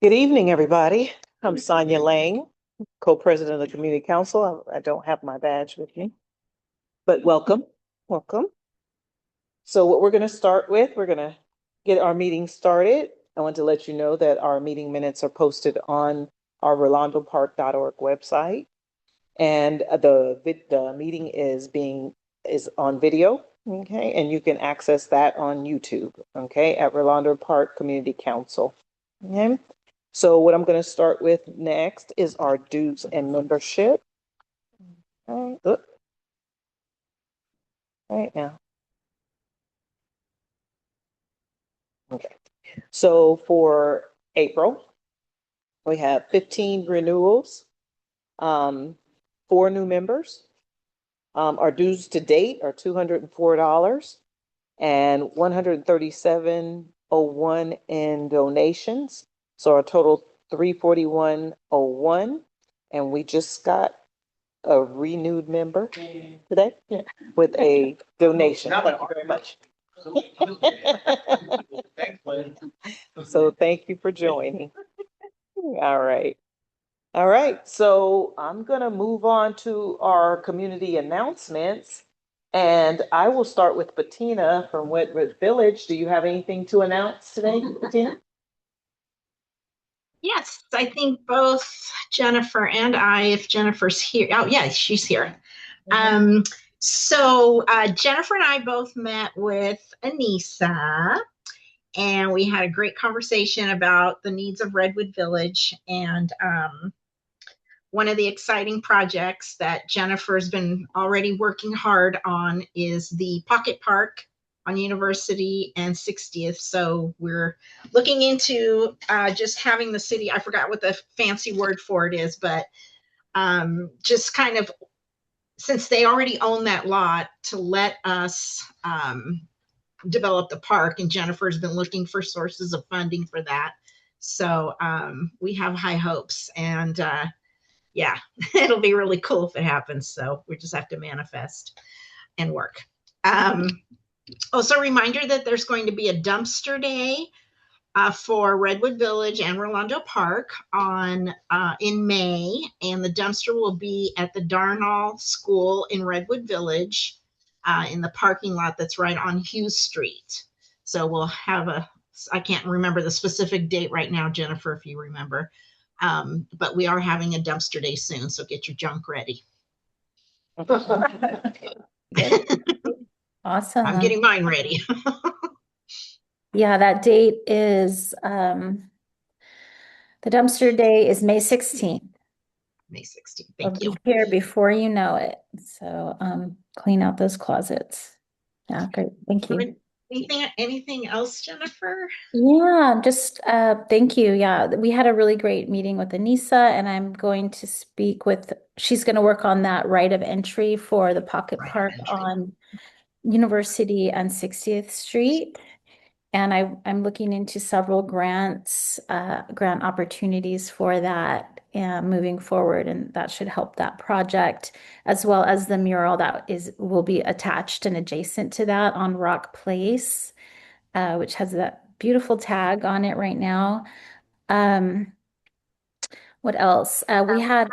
Good evening, everybody. I'm Sonia Lang, co-president of the Community Council. I don't have my badge with me, but welcome. So what we're going to start with, we're going to get our meeting started. I want to let you know that our meeting minutes are posted on our rolandopark.org website, and the meeting is on video, okay, and you can access that on YouTube, okay, at Rolando Park Community Council. Okay. So what I'm going to start with next is our dues and membership. Right now. Okay. So for April, we have 15 renewals, 4 new members. Our dues to date are $204 and $137.01 in donations. So our total $341.01, and we just got a renewed member today with a donation. Thank you very much. So thank you for joining. All right. All right. So I'm going to move on to our community announcements. And I will start with Bettina from Wentworth Village. Do you have anything to announce today, Bettina? Yes, I think both Jennifer and I, if Jennifer's here, oh yeah, she's here. So Jennifer and I both met with Anissa, and we had a great conversation about the needs of Redwood Village. And one of the exciting projects that Jennifer's been already working hard on is the Pocket Park on University and 60th. So we're looking into just having the city, I forgot what the fancy word for it is, but just kind of, since they already own that lot, to let us develop the park. And Jennifer's been looking for sources of funding for that. So we have high hopes, and yeah, it'll be really cool if it happens. So we just have to manifest and work. Also, a reminder that there's going to be a dumpster day for Redwood Village and Rolando Park in May, and the dumpster will be at the Darnall School in Redwood Village in the parking lot that's right on Hughes Street. So we'll have I can't remember the specific date right now, Jennifer, if you remember, but we are having a dumpster day soon, so get your junk ready. Awesome. I'm getting mine ready. Yeah, that date is the dumpster day is May 16th. May 16th. Thank you. Be here before you know it. So clean out those closets. Yeah, great. Thank you. Anything else, Jennifer? Yeah, just thank you. Yeah, we had a really great meeting with Anissa, and I'm going to speak with, she's going to work on that right of entry for the Pocket Park on University and 60th Street. And I'm looking into several grant opportunities for that moving forward, and that should help that project, as well as the mural that will be attached and adjacent to that on Rock Place, which has that beautiful tag on it right now. What else? We had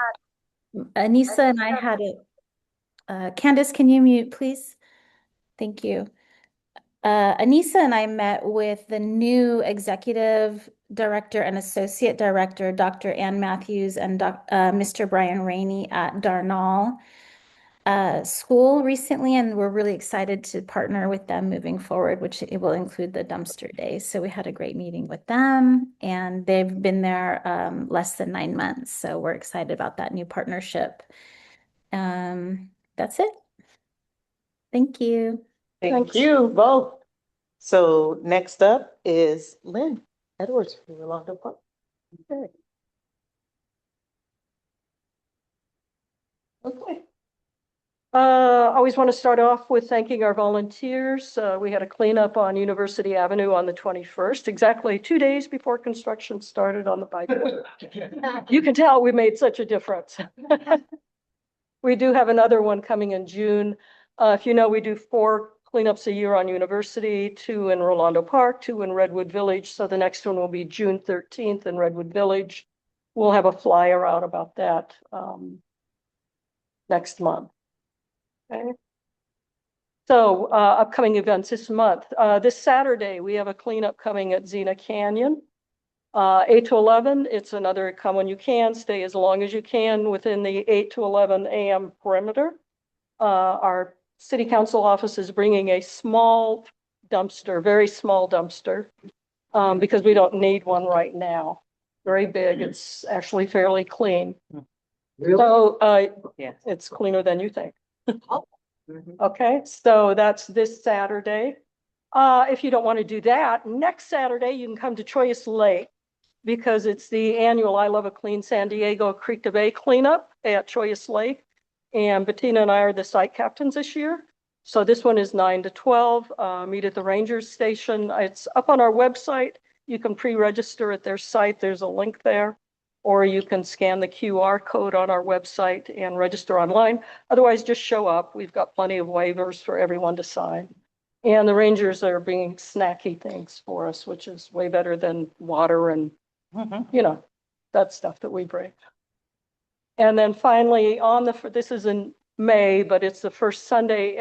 Anissa and I had it. Candace, can you mute, please? Thank you. Anissa and I met with the new executive director and associate director, Dr. Ann Matthews and Mr. Brian Rainey at Darnall School recently, and we're really excited to partner with them moving forward, which it will include the dumpster day. So we had a great meeting with them, and they've been there less than 9 months. So we're excited about that new partnership. That's it. Thank you. Thank you both. So next up is Lynn Edwards from Rolando Park. Okay. Always want to start off with thanking our volunteers. We had a cleanup on University Avenue on the 21st, exactly 2 days before construction started on the bikeway. You can tell we made such a difference. We do have another one coming in June. If you know, we do 4 cleanups a year on University, 2 in Rolando Park, 2 in Redwood Village. So the next one will be June 13th in Redwood Village. We'll have a flyer out about that next month. Okay. So upcoming events this month. This Saturday, we have a cleanup coming at Xena Canyon. 8 to 11, it's another come when you can, stay as long as you can within the 8 to 11 a.m. perimeter. Our city council office is bringing a small dumpster, very small dumpster, because we don't need one right now. Very big, it's actually fairly clean. Really? So Yeah. it's cleaner than you think. Okay, so that's this Saturday. If you don't want to do that, next Saturday you can come to Choice Lake because it's the annual I Love a Clean San Diego Creek to Bay cleanup at Choice Lake. And Bettina and I are the site captains this year. So this one is 9 to 12, meet at the Rangers Station. It's up on our website. You can pre-register at their site. There's a link there. Or you can scan the QR code on our website and register online. Otherwise, just show up. We've got plenty of waivers for everyone to sign. And the Rangers are bringing snacky things for us, which is way better than water and, you know, that stuff that we bring. And then finally, this is in May, but it's the first Sunday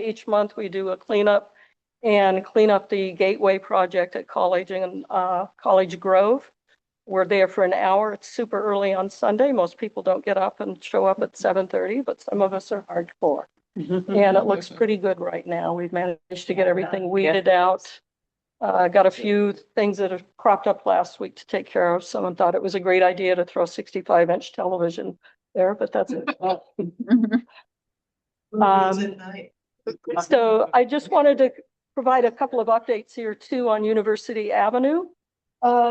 each month, we do a cleanup and clean up the Gateway project at College and College Grove. We're there for an hour. It's super early on Sunday. Most people don't get up and show up at 7:30, but some of us are hardcore. And it looks pretty good right now. We've managed to get everything weeded out. Got a few things that have cropped up last week to take care of. Someone thought it was a great idea to throw 65-inch television there, but that's it. So I just wanted to provide a couple of updates here too on University Avenue.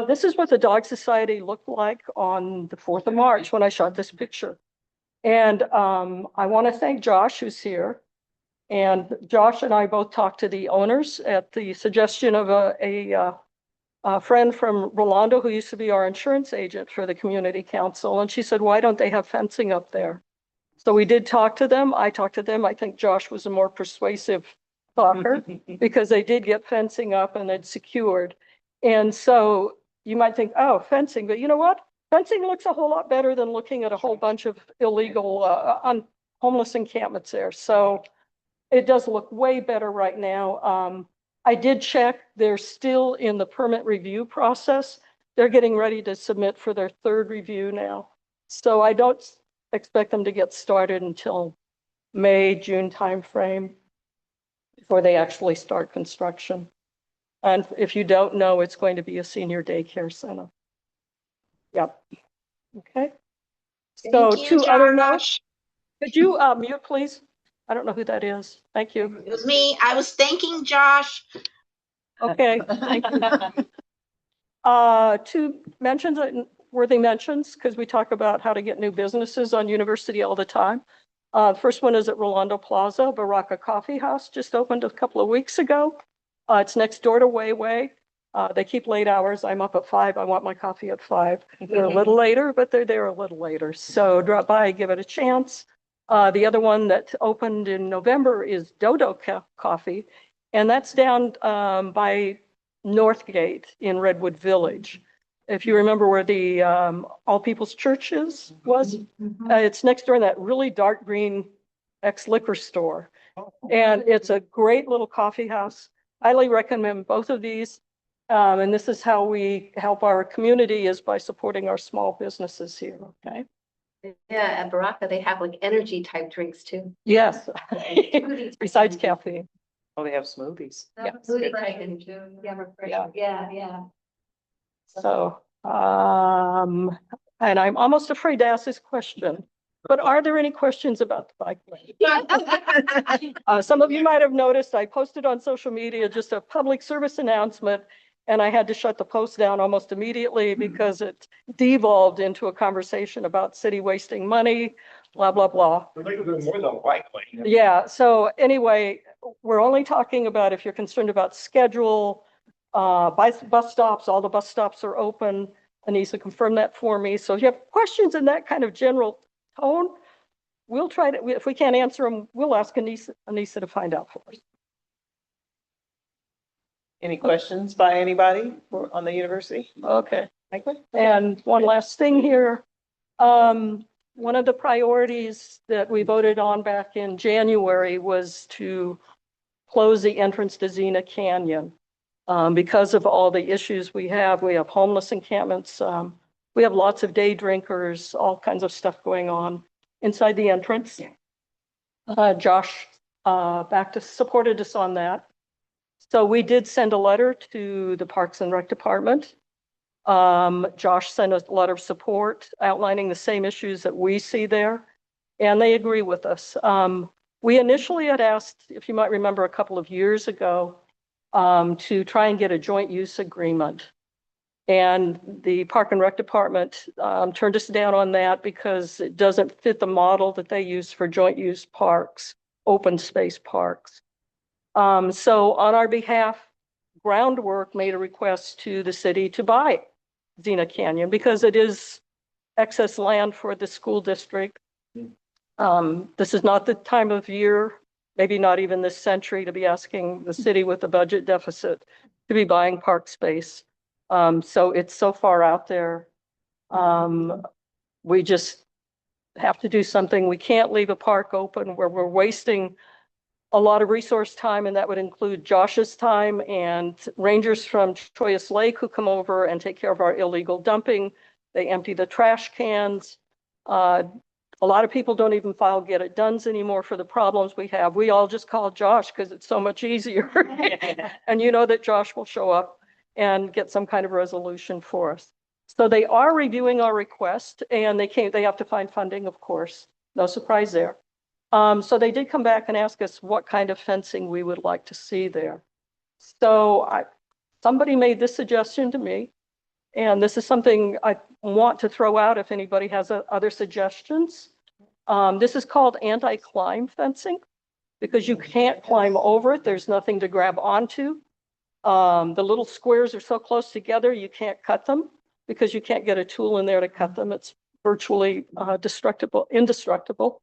This is what the Dog Society looked like on the 4th of March when I shot this picture. And I want to thank Josh, who's here. And Josh and I both talked to the owners at the suggestion of a friend from Rolando who used to be our insurance agent for the community council. And she said, why don't they have fencing up there? So we did talk to them. I talked to them. I think Josh was a more persuasive talker because they did get fencing up and they'd secured. And so you might think, oh, fencing, but you know what? Fencing looks a whole lot better than looking at a whole bunch of illegal homeless encampments there. So it does look way better right now. I did check, they're still in the permit review process. They're getting ready to submit for their 3rd review now. So I don't expect them to get started until May, June timeframe before they actually start construction. And if you don't know, it's going to be a senior daycare center. Yep. Okay. So Thank you, 2 other notes. Josh. Could you mute, please? I don't know who that is. Thank you. It was me. I was thanking Josh. Okay. Thank you. 2 mentions, worthy mentions, because we talk about how to get new businesses on University all the time. First one is at Rolando Plaza. Baraka Coffee House just opened a couple of weeks ago. It's next door to Way. They keep late hours. I'm up at 5. I want my coffee at 5. They're a little later, but they're there a little later. So drop by, give it a chance. The other one that opened in November is Dodo Coffee, and that's down by Northgate in Redwood Village. If you remember where the All People's Church was, it's next door in that really dark green ex-liquor store. And it's a great little coffee house. Highly recommend both of these. And this is how we help our community, is by supporting our small businesses here, okay? Yeah, at Baraka, they have like energy type drinks too. Yes, besides caffeine. Oh, they have smoothies. Yeah. Smoothie type and yeah. So, and I'm almost afraid to ask this question, but are there any questions about the bike lane? Some of you might have noticed I posted on social media just a public service announcement, and I had to shut the post down almost immediately because it devolved into a conversation about city wasting money, blah, blah, blah. More than likely. Yeah, so anyway, we're only talking about if you're concerned about schedule, bus stops, all the bus stops are open. Anissa confirmed that for me. So if you have questions in that kind of general tone, we'll try to, if we can't answer them, we'll ask Anissa to find out for us. Any questions by anybody on the university? Okay. Michael? And one last thing here. One of the priorities that we voted on back in January was to close the entrance to Xena Canyon. Because of all the issues we have homeless encampments, we have lots of day drinkers, all kinds of stuff going on inside the entrance. Josh supported us on that. So we did send a letter to the Parks and Rec Department. Josh sent a letter of support outlining the same issues that we see there, and they agree with us. We initially had asked, if you might remember a couple of years ago, to try and get a joint use agreement. And the Park and Rec Department turned us down on that because it doesn't fit the model that they use for joint use parks, open space parks. So on our behalf, Groundwork made a request to the city to buy Xena Canyon because it is excess land for the school district. This is not the time of year, maybe not even this century, to be asking the city with a budget deficit to be buying park space. So it's so far out there. We just have to do something. We can't leave a park open where we're wasting a lot of resource time, and that would include Josh's time and rangers from Choyas Lake who come over and take care of our illegal dumping. They empty the trash cans. A lot of people don't even file get it dones anymore for the problems we have. We all just call Josh because it's so much easier. And you know that Josh will show up and get some kind of resolution for us. So they are reviewing our request, and they have to find funding, of course. No surprise there. So they did come back and ask us what kind of fencing we would like to see there. So somebody made this suggestion to me, and this is something I want to throw out if anybody has other suggestions. This is called anti-climb fencing because you can't climb over it. There's nothing to grab onto. The little squares are so close together, you can't cut them because you can't get a tool in there to cut them. It's virtually indestructible.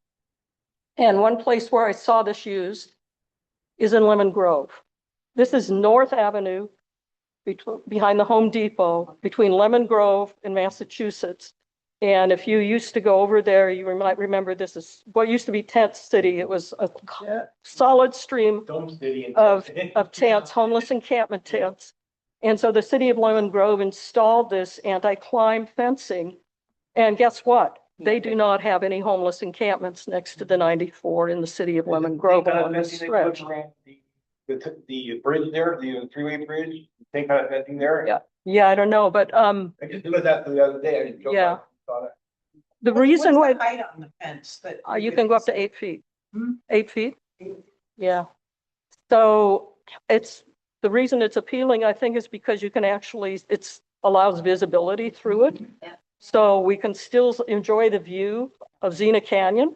And one place where I saw this used is in Lemon Grove. This is North Avenue behind the Home Depot between Lemon Grove and Massachusetts. And if you used to go over there, you might remember this is what used to be Tent City. It was a solid stream of tents, homeless encampment tents. And so the city of Lemon Grove installed this anti-climb fencing. And guess what? They do not have any homeless encampments next to the 94 in the city of Lemon Grove along this stretch. The bridge there, the three-way bridge, think of anything there? Yeah. Yeah, I don't know, but I just looked at that the other day. I just drove Yeah. by, saw that. the reason why What's the height on the fence that? you can go up to 8 feet. Hmm? 8 feet? Yeah. So the reason it's appealing, I think, is because you can actually, allows visibility through it. Yeah. So we can still enjoy the view of Xena Canyon.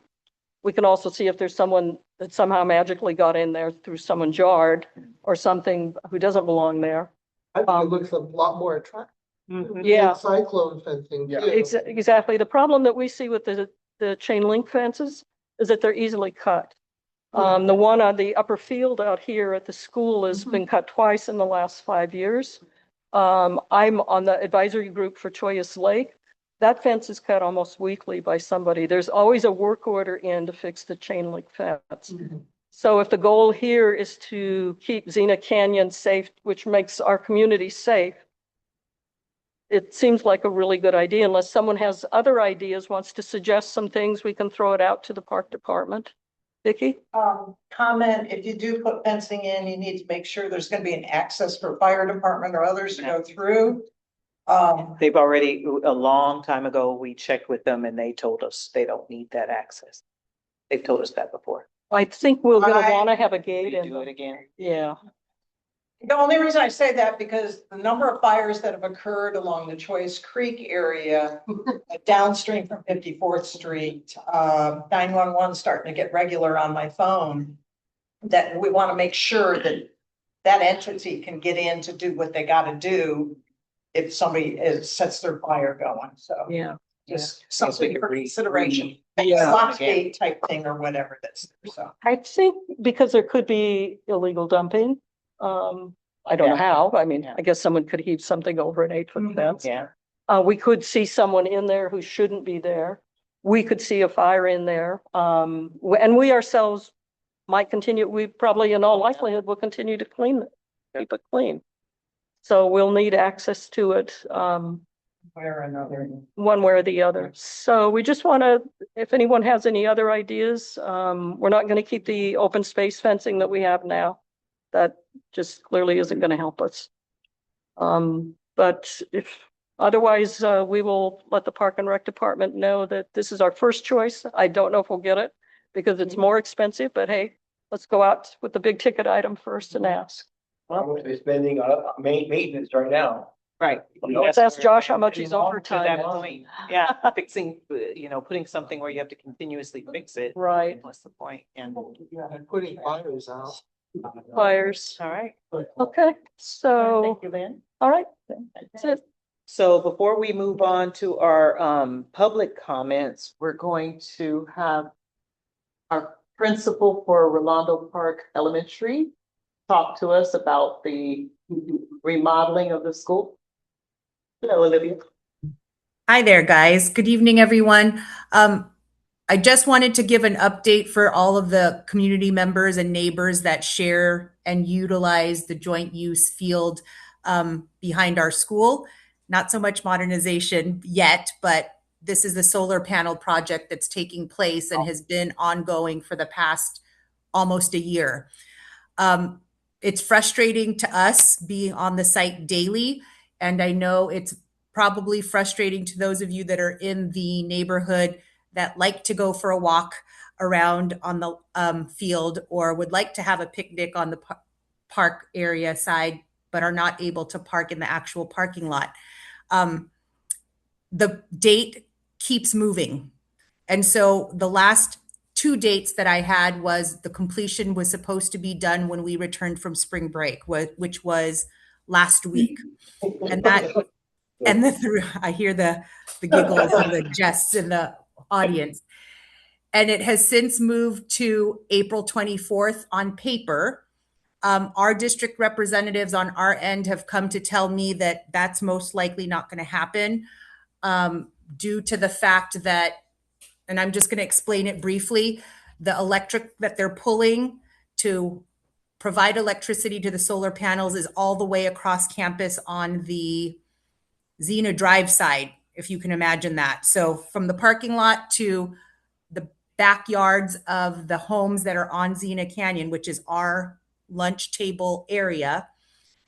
We can also see if there's someone that somehow magically got in there through someone's yard or something who doesn't belong there. I think it looks a lot more attractive. Yeah. Cyclone fencing Yeah. too. Exactly. The problem that we see with the chain link fences is that they're easily cut. The one on the upper field out here at the school has been cut twice in the last 5 years. I'm on the advisory group for Choyas Lake. That fence is cut almost weekly by somebody. There's always a work order in to fix the chain link fence. So if the goal here is to keep Xena Canyon safe, which makes our community safe, it seems like a really good idea. Unless someone has other ideas, wants to suggest some things, we can throw it out to the park department. Vicki? Comment, if you do put fencing in, you need to make sure there's gonna be an access for fire department or others to go through. They've already, a long time ago, we checked with them and they told us they don't need that access. They've told us that before. I think we're gonna I- wanna have a They gate in do it them. again. Yeah. The only reason I say that because the number of fires that have occurred along the Choice Creek area, downstream from 54th Street, 911 starting to get regular on my phone. That we want to make sure that that entity can get in to do what they got to do if somebody sets their fire going. So Yeah. just Yes, we something could for consideration. Yeah. Lock gate type thing or whatever that's there, so. I think because there could be illegal dumping, I don't know Yeah. how. I mean, Yeah. I guess someone could heave something over an 8-foot fence. Yeah. We could see someone in there who shouldn't be there. We could see a fire in there. And we ourselves might continue, we probably in all likelihood will continue to clean it, keep it clean. So we'll need access to it, Where another. one way or the other. So we just want to, if anyone has any other ideas, we're not going to keep the open space fencing that we have now. That just clearly isn't going to help us. But if otherwise, we will let the Park and Rec Department know that this is our first choice. I don't know if we'll get it because it's more expensive, but hey, let's go out with the big ticket item first and ask. How much they spending on maintenance right now? Right. Let's ask Josh how much he's To overtime. that is. point, yeah, fixing, putting something where you have to continuously fix it. Right, What's the point? And, And putting fires out. fires. all right. Okay, so, Thank you, Lynn. all right, that's it. So before we move on to our public comments, we're going to have our principal for Rolando Park Elementary talk to us about the remodeling of the school. Hello, Olivia. Hi there, guys. Good evening, everyone. I just wanted to give an update for all of the community members and neighbors that share and utilize the joint use field behind our school. Not so much modernization yet, but this is the solar panel project that's taking place and has been ongoing for the past almost a year. It's frustrating to us being on the site daily, and I know it's probably frustrating to those of you that are in the neighborhood that like to go for a walk around on the field or would like to have a picnic on the park area side, but are not able to park in the actual parking lot. The date keeps moving. And so the last 2 dates that I had was the completion was supposed to be done when we returned from spring break, which was last week. And that, and I hear the giggles and the jests in the audience. And it has since moved to April 24th on paper. Our district representatives on our end have come to tell me that that's most likely not going to happen due to the fact that, and I'm just going to explain it briefly, the electric that they're pulling to provide electricity to the solar panels is all the way across campus on the Xena Drive side, if you can imagine that. So from the parking lot to the backyards of the homes that are on Xena Canyon, which is our lunch table area,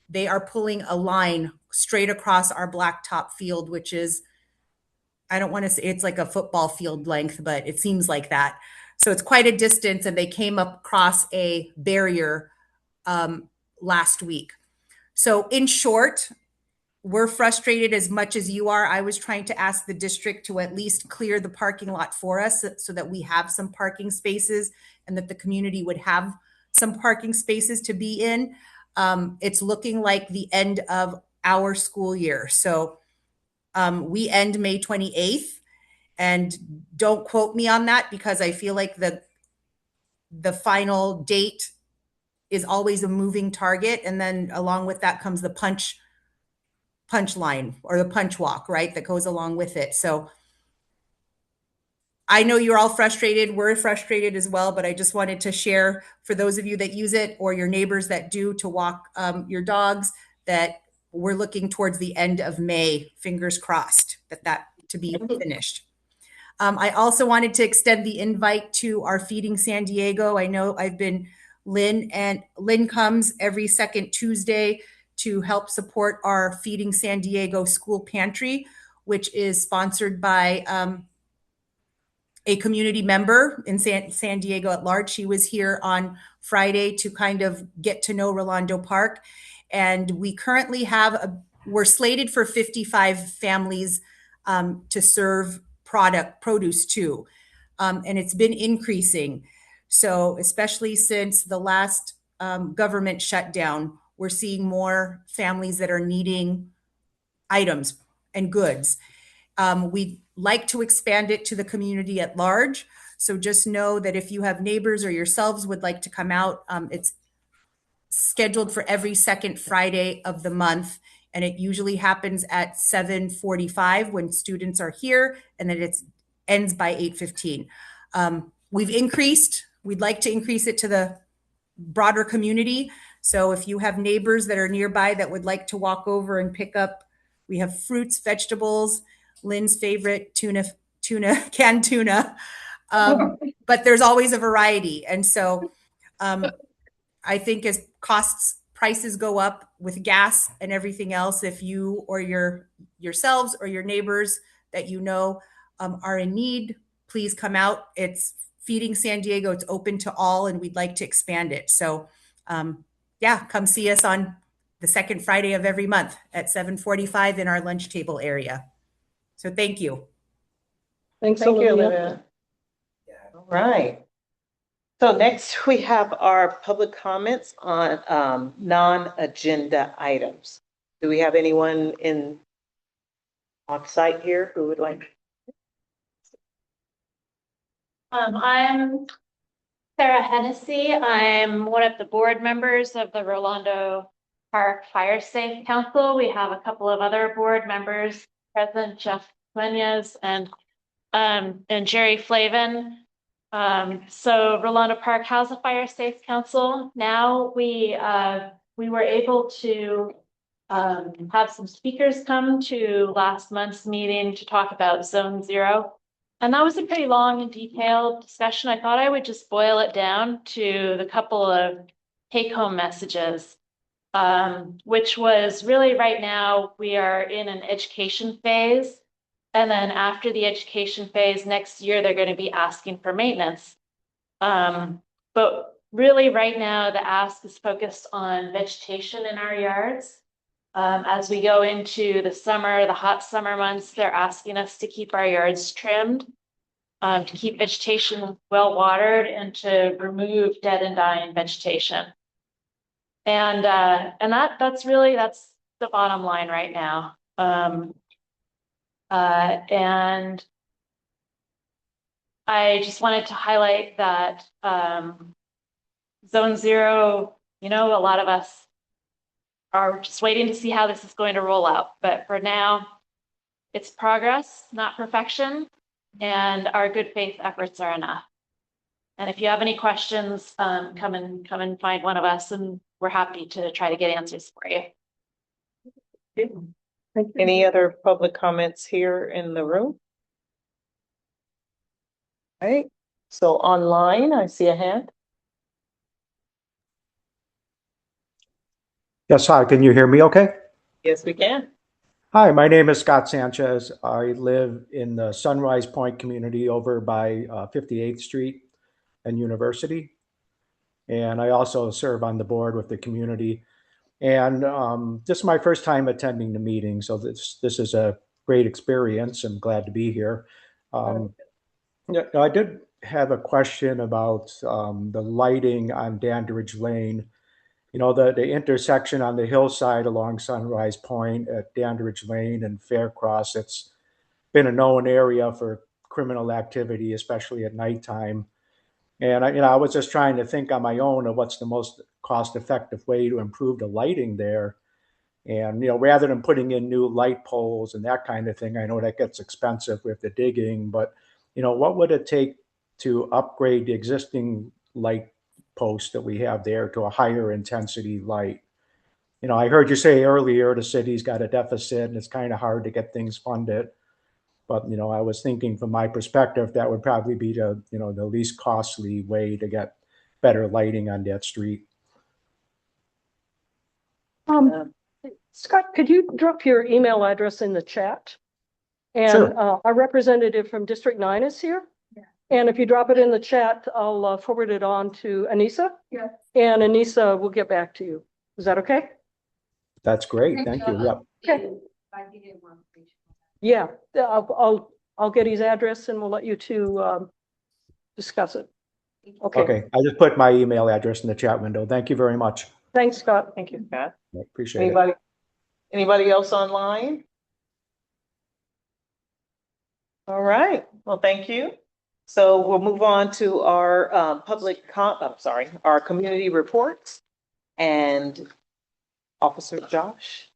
they are pulling a line straight across our blacktop field, which is, I don't want to say it's like a football field length, but it seems like that. So it's quite a distance, and they came across a barrier last week. So in short, we're frustrated as much as you are. I was trying to ask the district to at least clear the parking lot for us so that we have some parking spaces and that the community would have some parking spaces to be in. It's looking like the end of our school year. So we end May 28th, and don't quote me on that because I feel like the final date is always a moving target. And then along with that comes the punch line or the punch walk, right? That goes along with it. So I know you're all frustrated. We're frustrated as well, but I just wanted to share for those of you that use it or your neighbors that do to walk your dogs that we're looking towards the end of May, fingers crossed that to be finished. I also wanted to extend the invite to our Feeding San Diego. I know Lynn comes every second Tuesday to help support our Feeding San Diego school pantry, which is sponsored by a community member in San Diego at large. She was here on Friday to kind of get to know Rolando Park. And we currently we're slated for 55 families to serve produce to. And it's been increasing. So especially since the last government shutdown, we're seeing more families that are needing items and goods. We'd like to expand it to the community at large. So just know that if you have neighbors or yourselves would like to come out, it's scheduled for every second Friday of the month. And it usually happens at 7:45 when students are here, and then it ends by 8:15. We've increased, we'd like to increase it to the broader community. So if you have neighbors that are nearby that would like to walk over and pick up, we have fruits, vegetables, Lynn's favorite canned tuna. But there's always a variety. And so I think as prices go up with gas and everything else, if you or yourselves or your neighbors that you know are in need, please come out. It's Feeding San Diego. It's open to all, and we'd like to expand it. So yeah, come see us on the second Friday of every month at 7:45 in our lunch table area. So thank you. Thanks, Thank you, Olivia. Olivia. All right. So next we have our public comments on non-agenda items. Do we have anyone on site here who would like? I'm Sarah Hennessy. I'm one of the board members of the Rolando Park Fire Safe Council. We have a couple of other board members present, Jeff Duenas and Jerry Flavin. So Rolando Park has a fire safe council. Now we were able to have some speakers come to last month's meeting to talk about Zone 0. And that was a pretty long and detailed discussion. I thought I would just boil it down to the couple of take-home messages, which was really right now we are in an education phase. And then after the education phase next year, they're going to be asking for maintenance. But really right now, the ask is focused on vegetation in our yards. As we go into the summer, the hot summer months, they're asking us to keep our yards trimmed, to keep vegetation well watered, and to remove dead and dying vegetation. And that's the bottom line right now. And I just wanted to highlight that Zone 0, a lot of us are just waiting to see how this is going to roll out. But for now, it's progress, not perfection, and our good faith efforts are enough. And if you have any questions, come and find one of us, and we're happy to try to get answers for you. Any other public comments here in the room? All right, so online, I see a hand. Yes, hi, can you hear me okay? Yes, we can. Hi, my name is Scott Sanchez. I live in the Sunrise Point community over by 58th Street and University. And I also serve on the board with the community. And this is my first time attending the meeting, so this is a great experience. I'm glad to be here. Yeah, I did have a question about the lighting on Dandridge Lane. The intersection on the hillside along Sunrise Point at Dandridge Lane and Faircross, it's been a known area for criminal activity, especially at nighttime. And I was just trying to think on my own of what's the most cost-effective way to improve the lighting there. And, rather than putting in new light poles and that kind of thing, I know that gets expensive with the digging, but, what would it take to upgrade the existing light posts that we have there to a higher intensity light? I heard you say earlier the city's got a deficit and it's kind of hard to get things funded. But, I was thinking from my perspective, that would probably be the least costly way to get better lighting on that street. Scott, could you drop your email address in the chat? And Sure. Our representative from District 9 is here. Yeah. And if you drop it in the chat, I'll forward it on to Anissa. Yeah. And Anissa will get back to you. Is that okay? That's great. Thank you. Yep. Okay. Yeah, I'll get his address and we'll let you two discuss it. Okay. Okay. I just put my email address in the chat window. Thank you very much. Thanks, Scott. Thank you, Scott. I appreciate it. Anybody else online? All right, well, thank you. So we'll move on to our our community reports. And Officer Josh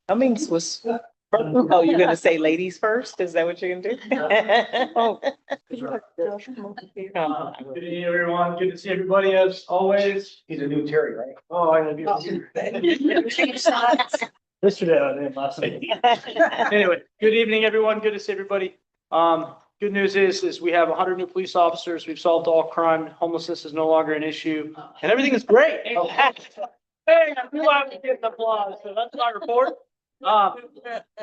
Cummings was, oh, you're gonna say ladies first? Is that what you're gonna do? Oh. Good evening, everyone. Good to see everybody as always. He's a new Terry, right? Oh, I know. Yesterday, I didn't last night. Anyway, good evening, everyone. Good to see everybody. Good news is we have 100 new police officers. We've solved all crime. Homelessness is no longer an issue, and everything is great. Hey, I feel like I'm getting applause, so that's my report. No,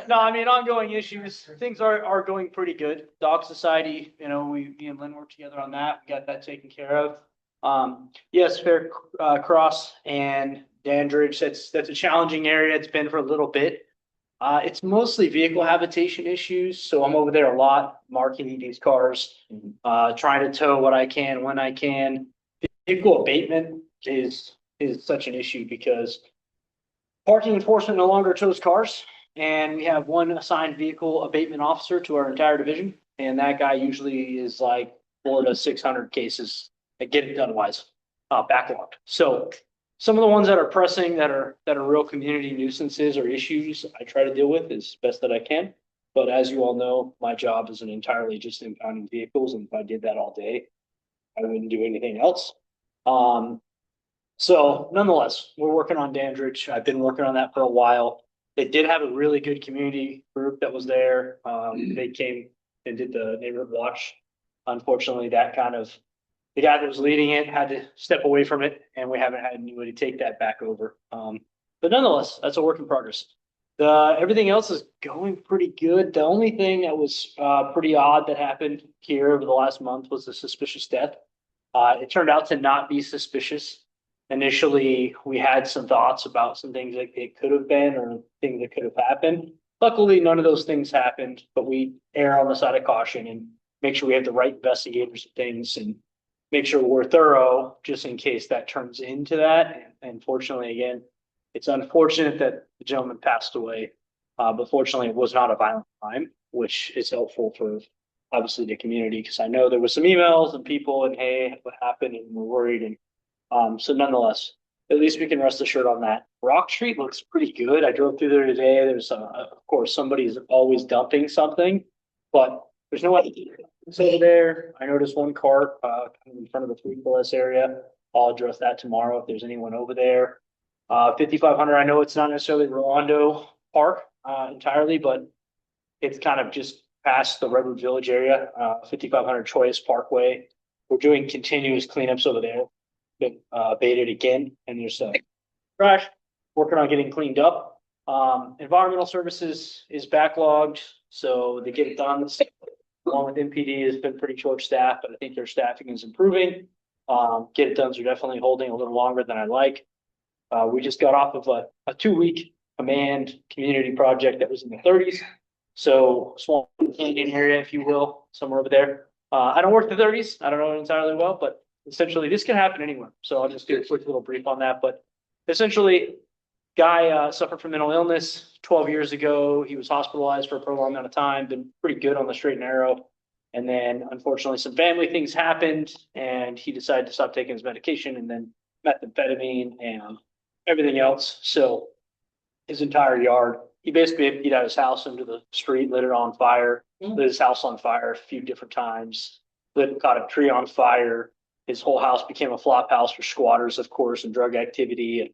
I mean, ongoing issues, things are going pretty good. Dog Society, me and Lynn worked together on that. We got that taken care of. Yes, Fair Cross and Dandridge, that's a challenging area. It's been for a little bit. It's mostly vehicle habitation issues, so I'm over there a lot, marking these cars, trying to tow what I can when I can. Vehicle abatement is such an issue because parking enforcement no longer tows cars, and we have one assigned vehicle abatement officer to our entire division, and that guy usually is like 400 to 600 cases that get it done wise, backlogged. So some of the ones that are pressing, that are real community nuisances or issues, I try to deal with as best that I can. But as you all know, my job isn't entirely just impounding vehicles, and if I did that all day, I wouldn't do anything else. So nonetheless, we're working on Dandridge. I've been working on that for a while. They did have a really good community group that was there. They came and did the neighborhood watch. Unfortunately, the guy that was leading it had to step away from it, and we haven't had anybody take that back over. But nonetheless, that's a work in progress. Everything else is going pretty good. The only thing that was pretty odd that happened here over the last month was the suspicious death. It turned out to not be suspicious. Initially, we had some thoughts about some things that it could have been or things that could have happened. Luckily, none of those things happened, but we err on the side of caution and make sure we have the right investigators and things, and make sure we're thorough just in case that turns into that. And fortunately, again, it's unfortunate that the gentleman passed away, but fortunately it was not a violent crime, which is helpful for obviously the community, because I know there was some emails and people and, hey, what happened, and we're worried. And so nonetheless, at least we can rest assured on that. Rock Street looks pretty good. I drove through there today. There's of course somebody's always dumping something, but there's no it's over there. I noticed one cart kind of in front of the 3+ area. I'll address that tomorrow if there's anyone over there. 5500, I know it's not necessarily Rolando Park entirely, but it's kind of just past the Redwood Village area, 5500 Choice Parkway. We're doing continuous cleanups over there. Been abated again, and there's trash working on getting cleaned up. Environmental services is backlogged, so they get it done. Along with MPD has been pretty short staffed, but I think their staffing is improving. Get it done are definitely holding a little longer than I like. We just got off of a 2-week command community project that was in the 30s. So small Canadian area, if you will, somewhere over there. I don't work the 30s. I don't know it entirely well, but essentially this can happen anywhere. So I'll just do a quick little brief on that. But essentially, guy suffered from mental illness 12 years ago. He was hospitalized for a prolonged amount of time, been pretty good on the straight and narrow. And then unfortunately some family things happened, and he decided to stop taking his medication, and then methamphetamine and everything else. So his entire yard, he basically emptied out his house into the street, lit it on fire, lit his house on fire a few different times, caught a tree on fire. His whole house became a flop house for squatters, of course, and drug activity, and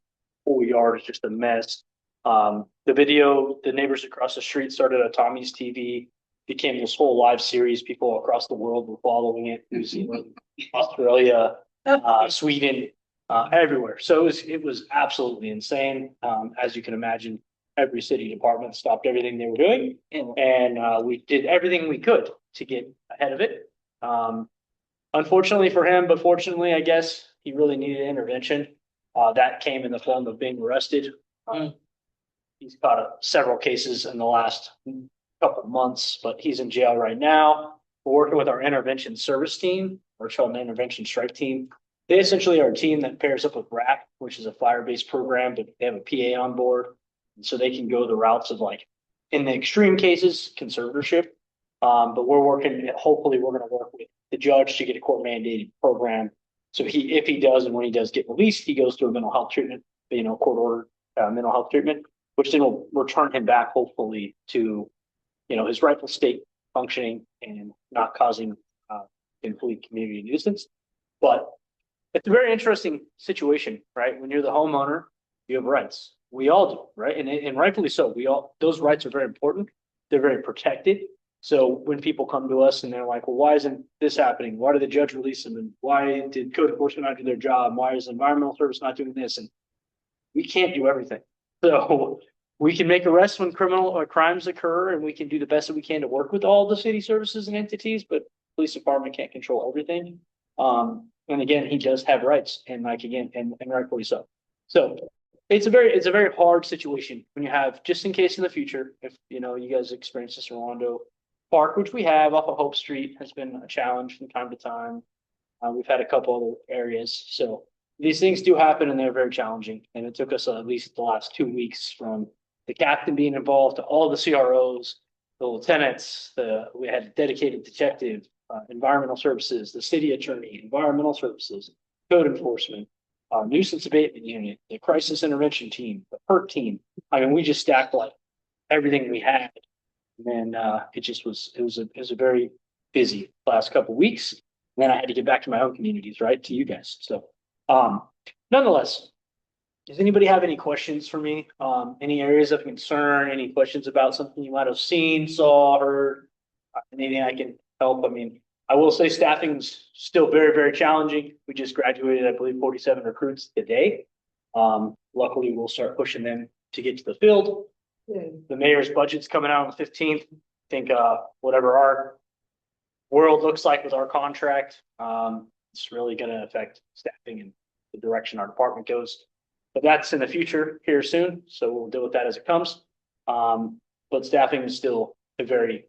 whole yard is just a mess. The video, the neighbors across the street started a Tommy's TV, became this whole live series. People across the world were following it. New Zealand, Australia, Sweden, everywhere. So it was absolutely insane. As you can imagine, every city department stopped everything they were doing, and we did everything we could to get ahead of it. Unfortunately for him, but fortunately, I guess, he really needed intervention. That came in the form of being arrested. He's caught several cases in the last couple months, but he's in jail right now. We're working with our intervention service team, or it's called an intervention strike team. They essentially are a team that pairs up with RAP, which is a fire-based program, but they have a PA on board. And so they can go the routes of, like, in the extreme cases, conservatorship. But we're working, hopefully we're going to work with the judge to get a court mandated program. So if he does, and when he does get released, he goes through a mental health treatment court ordered mental health treatment, which then will return him back hopefully to, his rightful state functioning and not causing complete community nuisance. But it's a very interesting situation, right? When you're the homeowner, you have rights. We all do, right? And rightfully so. Those rights are very important. They're very protected. So when people come to us and they're like, well, why isn't this happening? Why did the judge release them? And why did code enforcement not do their job? Why is environmental service not doing this? And we can't do everything. So we can make arrests when criminal or crimes occur, and we can do the best that we can to work with all the city services and entities, but police department can't control everything. And again, he does have rights, and and rightfully so. So it's a very hard situation when you have, just in case in the future, if you guys experience this in Rolando Park, which we have off of Hope Street, has been a challenge from time to time. We've had a couple other areas. So these things do happen, and they're very challenging. And it took us at least the last 2 weeks, from the captain being involved to all the CROs, the lieutenants, we had a dedicated detective, environmental services, the city attorney, environmental services, code enforcement, nuisance abatement unit, the crisis intervention team, the PERT team. I mean, we just stacked like everything we had. And it was a very busy last couple of weeks. And then I had to get back to my own communities, right? To you guys. So nonetheless, does anybody have any questions for me? Any areas of concern, any questions about something you might have seen, saw, heard, anything I can help? I mean, I will say staffing is still very, very challenging. We just graduated, I believe, 47 recruits today. Luckily, we'll start pushing them to get to the field. The mayor's budget's coming out on the 15th. I think whatever our world looks like with our contract, it's really going to affect staffing and the direction our department goes. But that's in the future here soon, so we'll deal with that as it comes. But staffing is still a very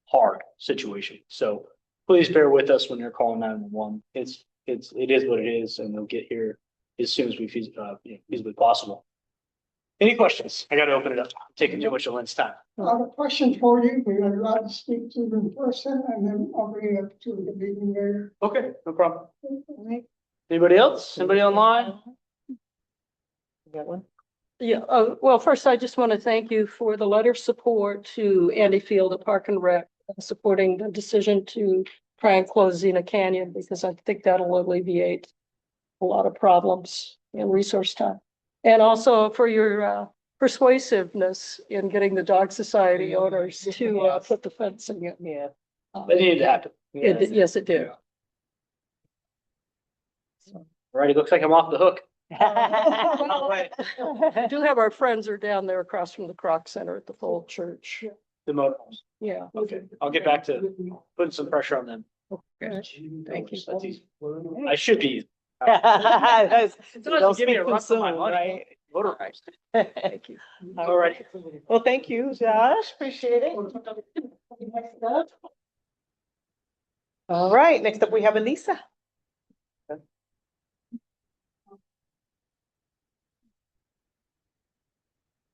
hard situation. So please bear with us when you're calling 911. It is what it is, and we'll get here as soon as we feasibly possible. Any questions? I got to open it up. I'm taking too much of Lynn's time. I have a question for you. We would like to speak to you in person, and then I'll bring it up to the meeting there. Okay, no problem. Anybody else? Anybody online? You got one? Yeah, well, first, I just want to thank you for the letter of support to Andy Field at Park and Rec, supporting the decision to try and close Xena Canyon, because I think that'll alleviate a lot of problems in resource time. And also for your persuasiveness in getting the Dog Society owners to put the fencing in. Yeah. That needed to happen. Yes, it did. All right, it looks like I'm off the hook. We do have our friends are down there across from the Croc Center at the Fold Church. The motorhomes. Yeah. Okay, I'll get back to putting some pressure on them. Okay. Thank you. That's easy. I should be. Don't Give me speak a too run for my soon, money. right? Motorhomes. Thank you. All right. Well, thank you, Josh. Appreciate it. All right, next up we have Anissa.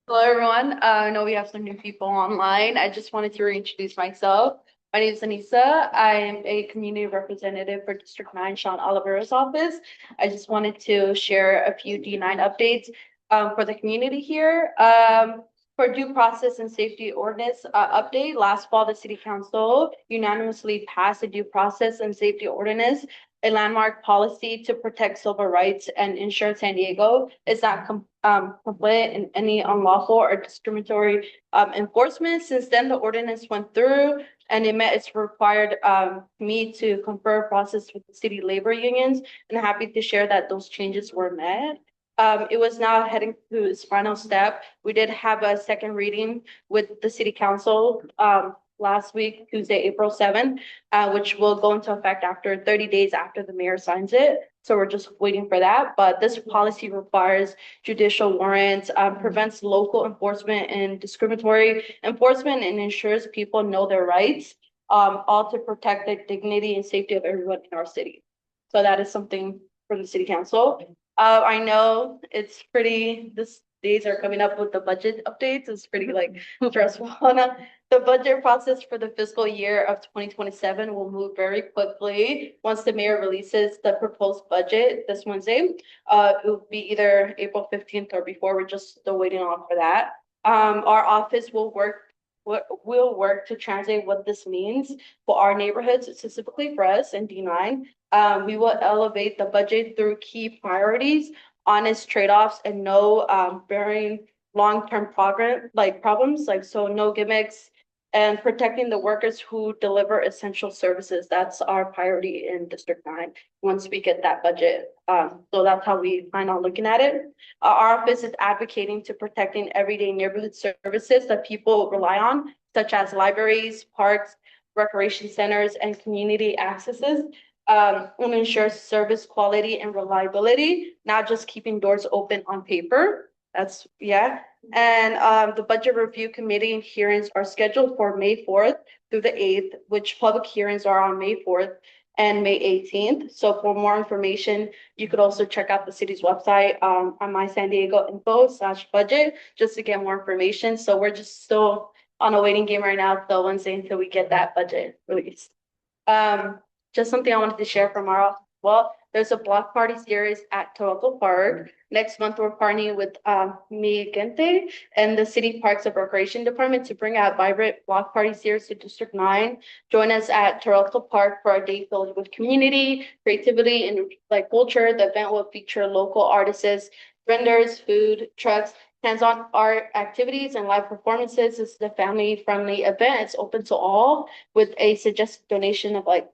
Hello, everyone. I know we have some new people online. I just wanted to reintroduce myself. My name is Anissa. I am a community representative for District 9, Sean Oliveira's office. I just wanted to share a few D9 updates for the community here. For due process and safety ordinance update, last fall, the City Council unanimously passed a due process and safety ordinance, a landmark policy to protect civil rights and ensure San Diego is not complicit in any unlawful or discriminatory enforcement. Since then, the ordinance went through and it met its required me to confer process with the city labor unions, and I'm happy to share that those changes were met. It was now heading to its final step. We did have a second reading with the City Council last week, Tuesday, April 7th, which will go into effect after 30 days after the mayor signs it. So we're just waiting for that. But this policy requires judicial warrants, prevents local enforcement and discriminatory enforcement, and ensures people know their rights, all to protect the dignity and safety of everyone in our city. So that is something for the City Council. I know it's pretty, this days are coming up with the budget updates. It's pretty like stressful. The budget process for the fiscal year of 2027 will move very quickly. Once the mayor releases the proposed budget this Wednesday, it will be either April 15th or before. We're just still waiting on for that. Our office will work to translate what this means for our neighborhoods, specifically for us in D9. We will elevate the budget through key priorities, honest trade-offs, and no bearing long-term problems, like so no gimmicks, and protecting the workers who deliver essential services. That's our priority in District 9 once we get that budget. So that's how we plan on looking at it. Our office is advocating to protecting everyday neighborhood services that people rely on, such as libraries, parks, recreation centers, and community accesses. And ensure service quality and reliability, not just keeping doors open on paper. That's, yeah. And the budget review committee hearings are scheduled for May 4th through the 8th, which public hearings are on May 4th and May 18th. So for more information, you could also check out the city's website on my San Diego info/budget just to get more information. So we're just still on a waiting game right now till Wednesday until we get that budget released. Just something I wanted to share from our office. Well, there's a block party series at Toronto Park. Next month, we're partnering with Mi Gente and the City Parks and Recreation Department to bring out vibrant block party series to District 9. Join us at Toronto Park for a day filled with community, creativity, and like culture. The event will feature local artists, vendors, food, trucks, hands-on art activities, and live performances. This is a family-friendly event. It's open to all with a suggested donation of like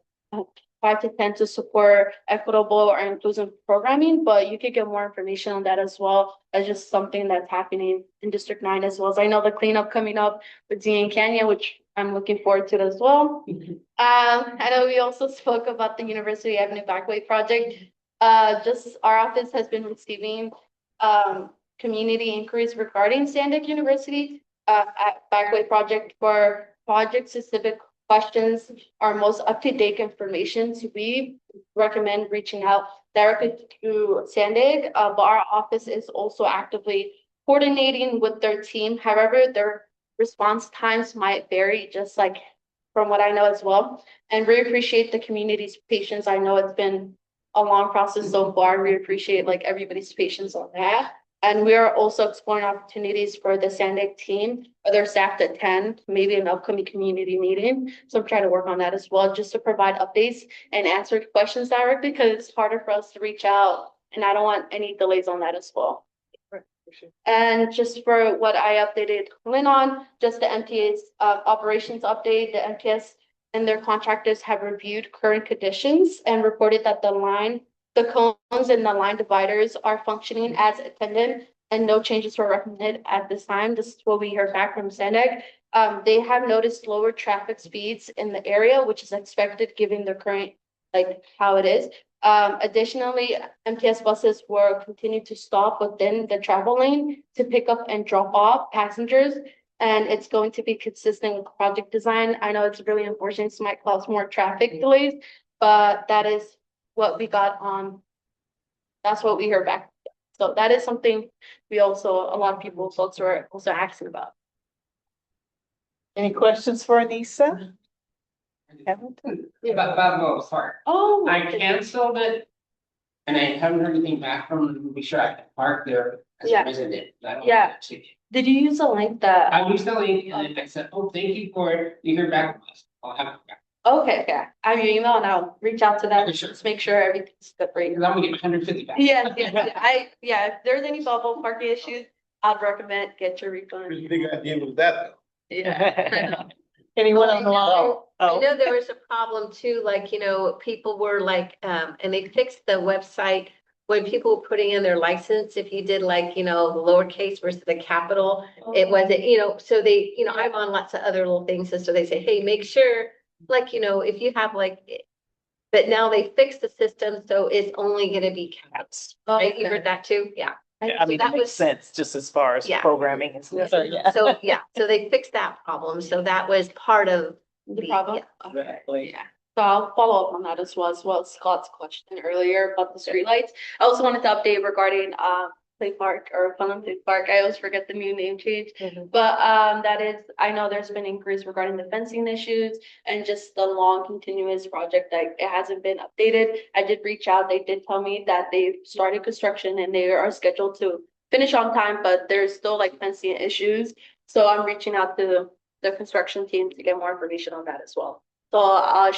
5 to 10 to support equitable or inclusive programming, but you could get more information on that as well as just something that's happening in District 9, as well as I know the cleanup coming up with Z and Kenya, which I'm looking forward to as well. I know we also spoke about the University Avenue Backway project. Just our office has been receiving community inquiries regarding Sandick University at Backway project for project specific questions or most up-to-date information. So we recommend reaching out directly to Sandig, but our office is also actively coordinating with their team. However, their response times might vary, just like from what I know as well. And we appreciate the community's patience. I know it's been a long process so far. We appreciate like everybody's patience on that. And we are also exploring opportunities for the Sandig team or their staff to attend maybe an upcoming community meeting. So I'm trying to work on that as well, just to provide updates and answer questions directly, because it's harder for us to reach out and I don't want any delays on that as well. And just for what I updated Lynn on, just the MTA's operations update, the MTS and their contractors have reviewed current conditions and reported that the cones and the line dividers are functioning as intended and no changes were recommended at this time. This is what we heard back from Sandig. They have noticed lower traffic speeds in the area, which is expected given the current, like how it is. Additionally, MTS buses will continue to stop within the travel lane to pick up and drop off passengers. And it's going to be consistent with project design. I know it's really unfortunate, this might cause more traffic delays, but that is what we got on. That's what we heard back. So that is something we also, a lot of folks were also asking about. Any questions for Anissa? About Mo's Park. Oh. I canceled it. And I haven't heard anything back from them to be sure I can park there as a resident. Yeah. Did you use a link that? I used the link and I said, oh, thank you for it. You hear back from us. I'll have it back. Okay, I have your email and I'll reach out to them. Okay, sure. Just make sure everything's good for you. Because I'm gonna get 150 back. Yeah, if there's any bubble parking issues, I'd recommend get your refund. Pretty big idea with that. Yeah. Anyone on the line? I know there was a problem too, like, you know, people were like, and they fixed the website when people were putting in their license, if you did like, you know, the lowercase versus the capital, it wasn't, you know, so they, you know, I'm on lots of other little things. And so they say, hey, make sure, like, you know, if you have like, but now they fixed the system, so it's only gonna be caps. Right? You heard that too? Yeah. I mean, that makes sense just as far as programming is concerned. Yeah. So, yeah, so they fixed that problem. So that was part of The problem? yeah. Exactly. Yeah. So I'll follow up on that as well as Scott's question earlier about the streetlights. I also wanted to update regarding Play Park or Funland Play Park. I always forget the new name change. Mhm. But that is, I know there's been inquiries regarding the fencing issues and just the long continuous project that it hasn't been updated. I did reach out. They did tell me that they started construction and they are scheduled to finish on time, but there's still like fencing issues. So I'm reaching out to the construction team to get more information on that as well. So I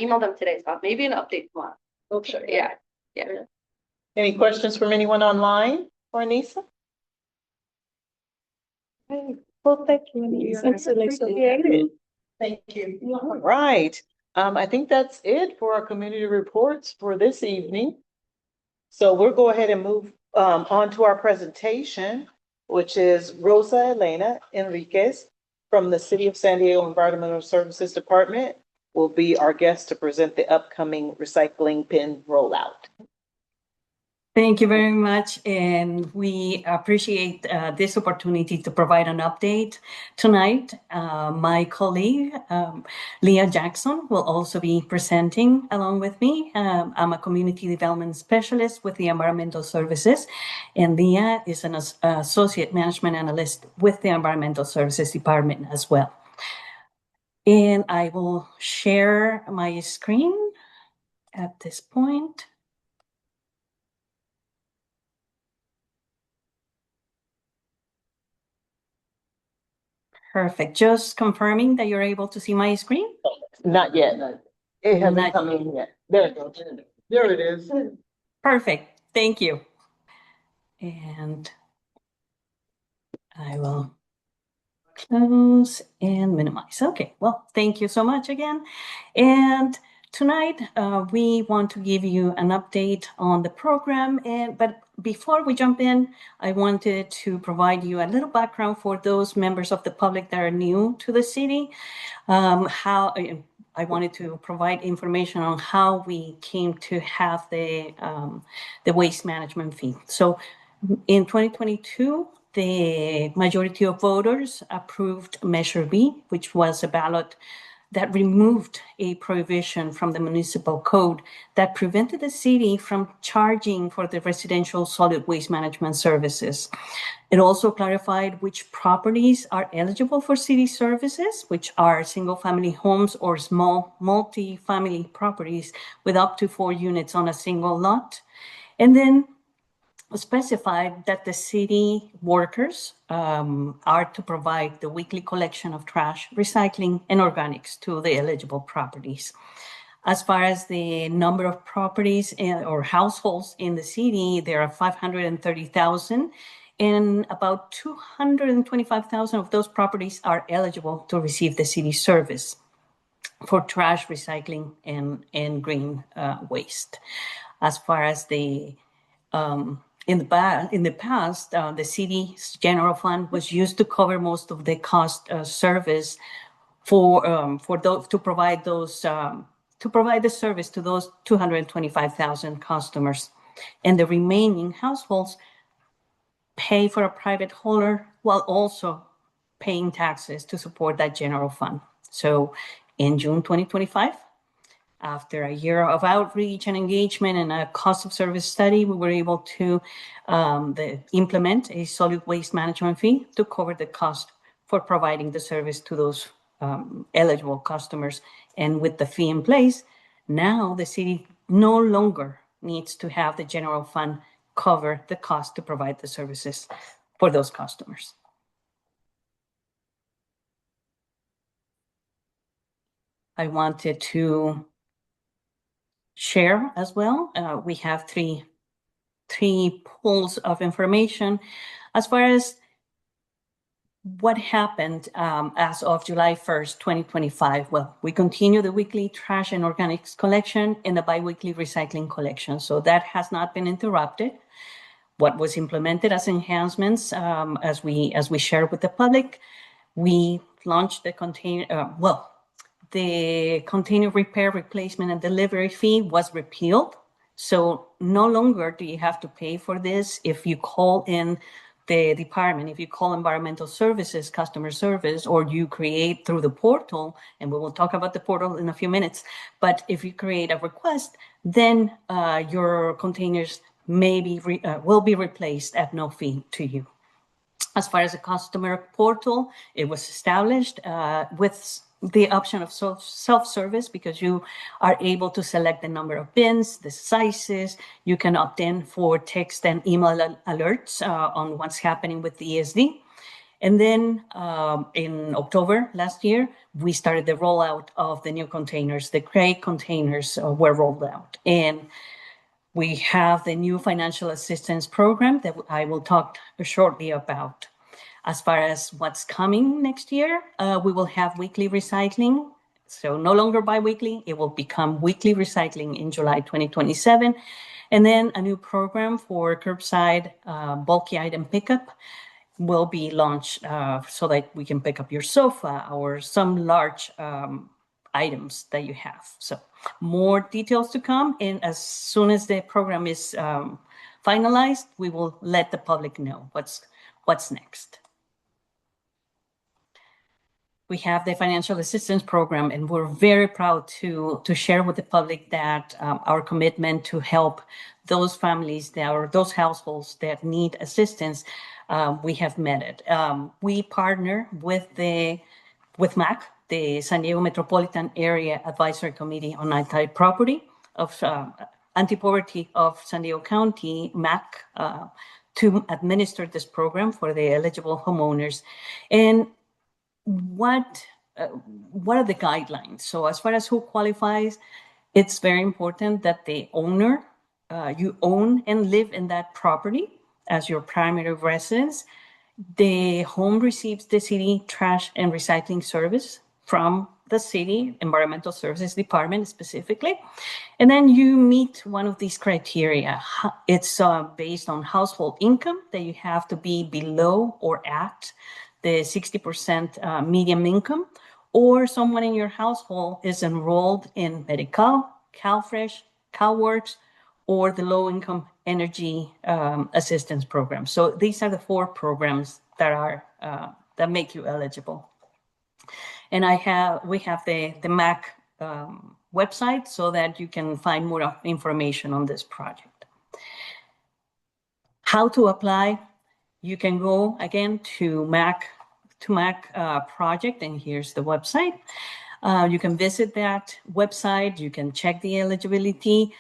emailed them today, so maybe an update tomorrow. Okay. Yeah, yeah. Any questions from anyone online for Anissa? Well, thank you, Anissa. Appreciate it. Thank you. All right. I think that's it for our community reports for this evening. So we'll go ahead and move on to our presentation, which is Rosa Elena Enriquez from the City of San Diego Environmental Services Department will be our guest to present the upcoming recycling bin rollout. Thank you very much, and we appreciate this opportunity to provide an update tonight. My colleague, Leah Jackson, will also be presenting along with me. I'm a community development specialist with the Environmental Services, and Leah is an associate management analyst with the Environmental Services Department as well. And I will share my screen at this point. Perfect. Just confirming that you're able to see my screen? Not yet. It hasn't Not- come in yet. There it goes. There it is. Perfect. Thank you. And I will close and minimize. Okay. Well, thank you so much again. And tonight, we want to give you an update on the program. But before we jump in, I wanted to provide you a little background for those members of the public that are new to the city. I wanted to provide information on how we came to have the waste management fee. So in 2022, the majority of voters approved Measure B, which was a ballot that removed a prohibition from the municipal code that prevented the city from charging for the residential solid waste management services. It also clarified which properties are eligible for city services, which are single-family homes or small multi-family properties with up to 4 units on a single lot. And then specified that the city workers are to provide the weekly collection of trash, recycling, and organics to the eligible properties. As far as the number of properties or households in the city, there are 530,000, and about 225,000 of those properties are eligible to receive the city service for trash, recycling, and green waste. As far as the in the past, the city's general fund was used to cover most of the cost service for those to provide the service to those 225,000 customers, and the remaining households pay for a private hauler while also paying taxes to support that general fund. So, in June 2025. After a year of outreach and engagement and a cost of service study, we were able to implement a solid waste management fee to cover the cost for providing the service to those eligible customers. And with the fee in place, now the city no longer needs to have the general fund cover the cost to provide the services for those customers. I wanted to share as well. We have three pools of information as far as what happened as of July 1st, 2025. Well, we continue the weekly trash and organics collection and the biweekly recycling collection. So that has not been interrupted. What was implemented as enhancements, as we shared with the public, we launched the container repair, replacement, and delivery fee was repealed. So no longer do you have to pay for this if you call in the department, if you call environmental services, customer service, or you create through the portal, and we will talk about the portal in a few minutes, but if you create a request, then your containers will be replaced at no fee to you. As far as the customer portal, it was established with the option of self-service, because you are able to select the number of bins, the sizes. You can opt in for text and email alerts on what's happening with the ESD. And then in October last year, we started the rollout of the new containers. The gray containers were rolled out. And we have the new financial assistance program that I will talk shortly about. As far as what's coming next year, we will have weekly recycling. So no longer bi-weekly, it will become weekly recycling in July 2027. And then a new program for curbside bulky item pickup will be launched so that we can pick up your sofa or some large items that you have. So more details to come. And as soon as the program is finalized, we will let the public know what's next. We have the financial assistance program, and we're very proud to share with the public that our commitment to help those families or those households that need assistance, we have met it. We partner with MAC, the San Diego Metropolitan Area Advisory Committee on Anti-Poverty of San Diego County, MAC, to administer this program for the eligible homeowners. And what are the guidelines? So as far as who qualifies, it's very important that the owner, you own and live in that property as your primary residence. The home receives the city trash and recycling service from the city environmental services department specifically. And then you meet one of these criteria. It's based on household income, that you have to be below or at the 60% median income, or someone in your household is enrolled in Medi-Cal, CalFresh, CalWorks, or the low-income energy assistance program. So these are the 4 programs that make you eligible. And we have the MAC website so that you can find more information on this project. How to apply? You can go again to MAC project, and here's the website. You can visit that website. You can check the eligibility,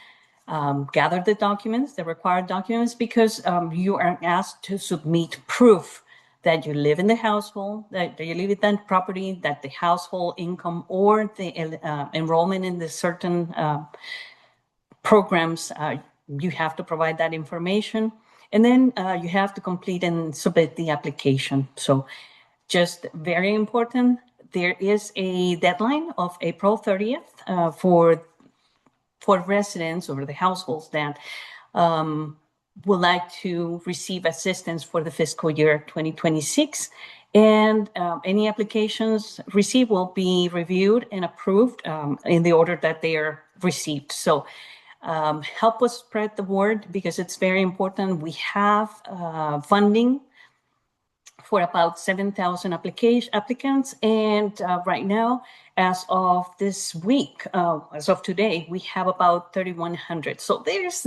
gather the documents, the required documents, because you are asked to submit proof that you live in the household, that you live in that property, that the household income or the enrollment in the certain programs, you have to provide that information. And then you have to complete and submit the application. So just very important, there is a deadline of April 30th for residents or the households that would like to receive assistance for the fiscal year 2026. And any applications received will be reviewed and approved in the order that they are received. So help us spread the word, because it's very important. We have funding for about 7,000 applicants. And right now, as of this week, as of today, we have about 3,100. So there's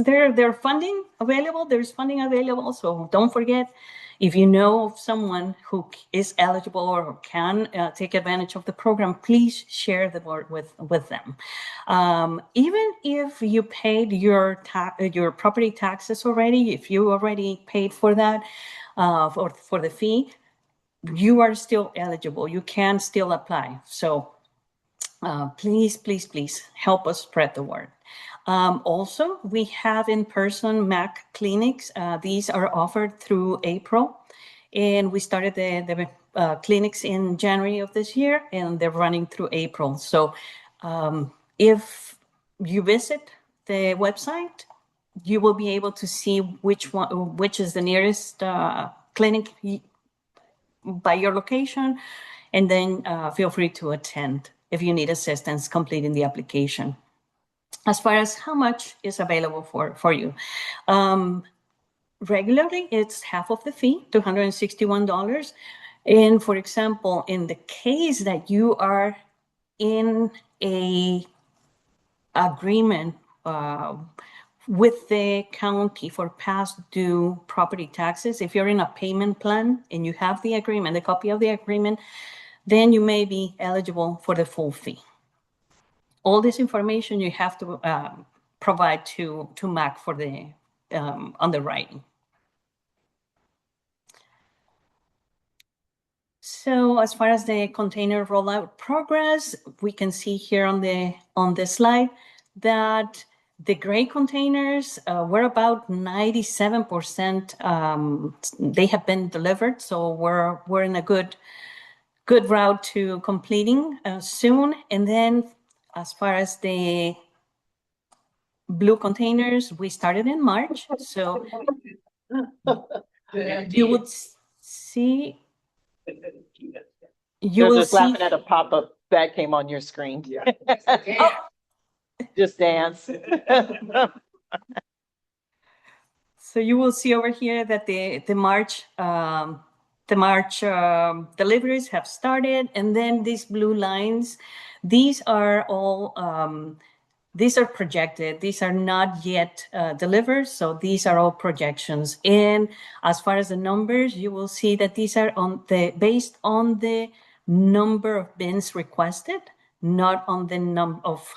funding available. There's funding available. So don't forget, if you know of someone who is eligible or can take advantage of the program, please share the word with them. Even if you paid your property taxes already, if you already paid for that, for the fee, you are still eligible. You can still apply. So please, please, please help us spread the word. Also, we have in-person MAC clinics. These are offered through April. And we started the clinics in January of this year, and they're running through April. So if you visit the website, you will be able to see which is the nearest clinic by your location, and then feel free to attend if you need assistance completing the application. As far as how much is available for you, regularly it's half of the fee, $261. And for example, in the case that you are in a agreement with the county for past due property taxes. If you're in a payment plan and you have the agreement, the copy of the agreement, then you may be eligible for the full fee. All this information you have to provide to MAC for the underwriting. So as far as the container rollout progress, we can see here on the slide that the gray containers were about 97%. They have been delivered, so we're in a good route to completing soon. And then as far as the blue containers, we started in March. So you would see. You're just laughing at a pop-up that came on your screen. Yeah. Just dance. So you will see over here that the March deliveries have started, and then these blue lines, these are all these are projected. These are not yet delivered, so these are all projections. And as far as the numbers, you will see that these are based on the number of bins requested, not on the number of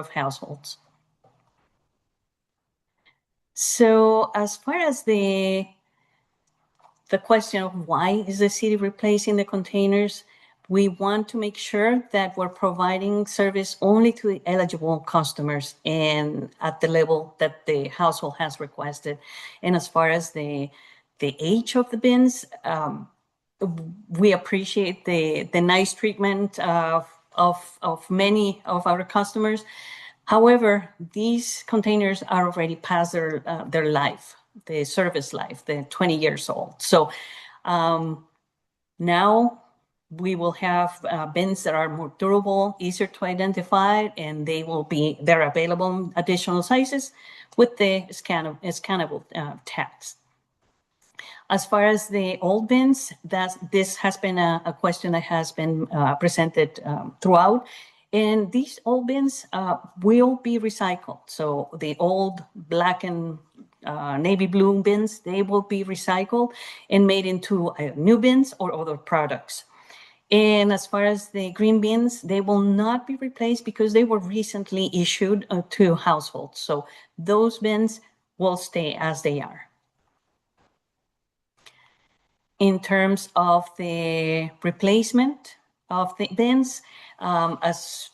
households. So as far as the question of why is the city replacing the containers, we want to make sure that we're providing service only to the eligible customers and at the level that the household has requested. And as far as the age of the bins, we appreciate the nice treatment of many of our customers. However, these containers are already past their life, the service life, the 20 years old. So now we will have bins that are more durable, easier to identify, and they're available in additional sizes with the scannable tags. As far as the old bins, this has been a question that has been presented throughout. And these old bins will be recycled. So the old black and navy blue bins, they will be recycled and made into new bins or other products. And as far as the green bins, they will not be replaced because they were recently issued to households. So those bins will stay as they are. In terms of the replacement of the bins, as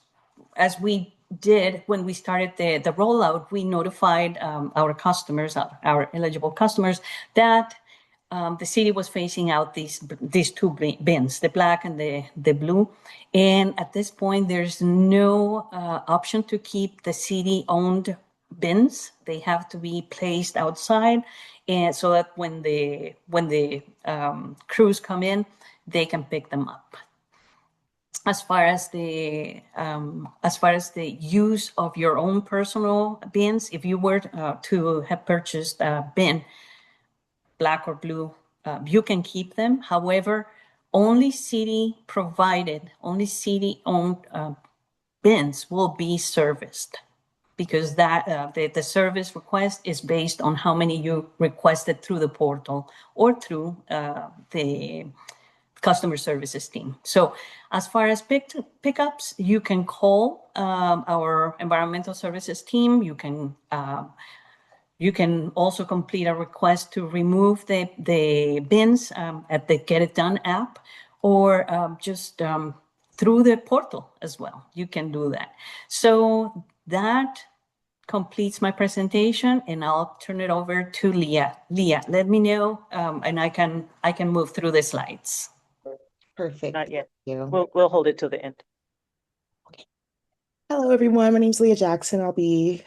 we did when we started the rollout, we notified our customers, our eligible customers, that the city was phasing out these two bins, the black and the blue. And at this point, there's no option to keep the city-owned bins. They have to be placed outside, and so that when the crews come in, they can pick them up. As far as the use of your own personal bins, if you were to have purchased a bin, black or blue, you can keep them. However, only city-provided, only city-owned bins will be serviced, because the service request is based on how many you requested through the portal or through the customer services team. So as far as pickups, you can call our environmental services team. You can also complete a request to remove the bins at the Get It Done app, or just through the portal as well. You can do that. So that completes my presentation, and I'll turn it over to Leah. Leah, let me know, and I can move through the slides. Perfect. Not yet. Thank you. We'll hold it till the end. Hello, everyone. My name is Leah Jackson. I'll be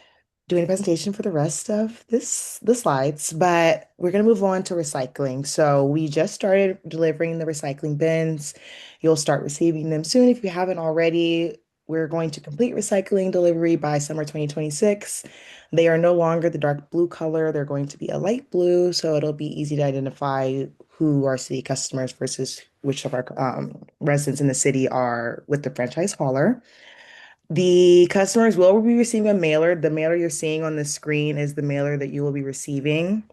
doing a presentation for the rest of the slides, but we're going to move on to recycling. So we just started delivering the recycling bins. You'll start receiving them soon if you haven't already. We're going to complete recycling delivery by summer 2026. They are no longer the dark blue color. They're going to be a light blue, so it'll be easy to identify who our city customers versus which of our residents in the city are with the franchise hauler. The customers will be receiving a mailer. The mailer you're seeing on the screen is the mailer that you will be receiving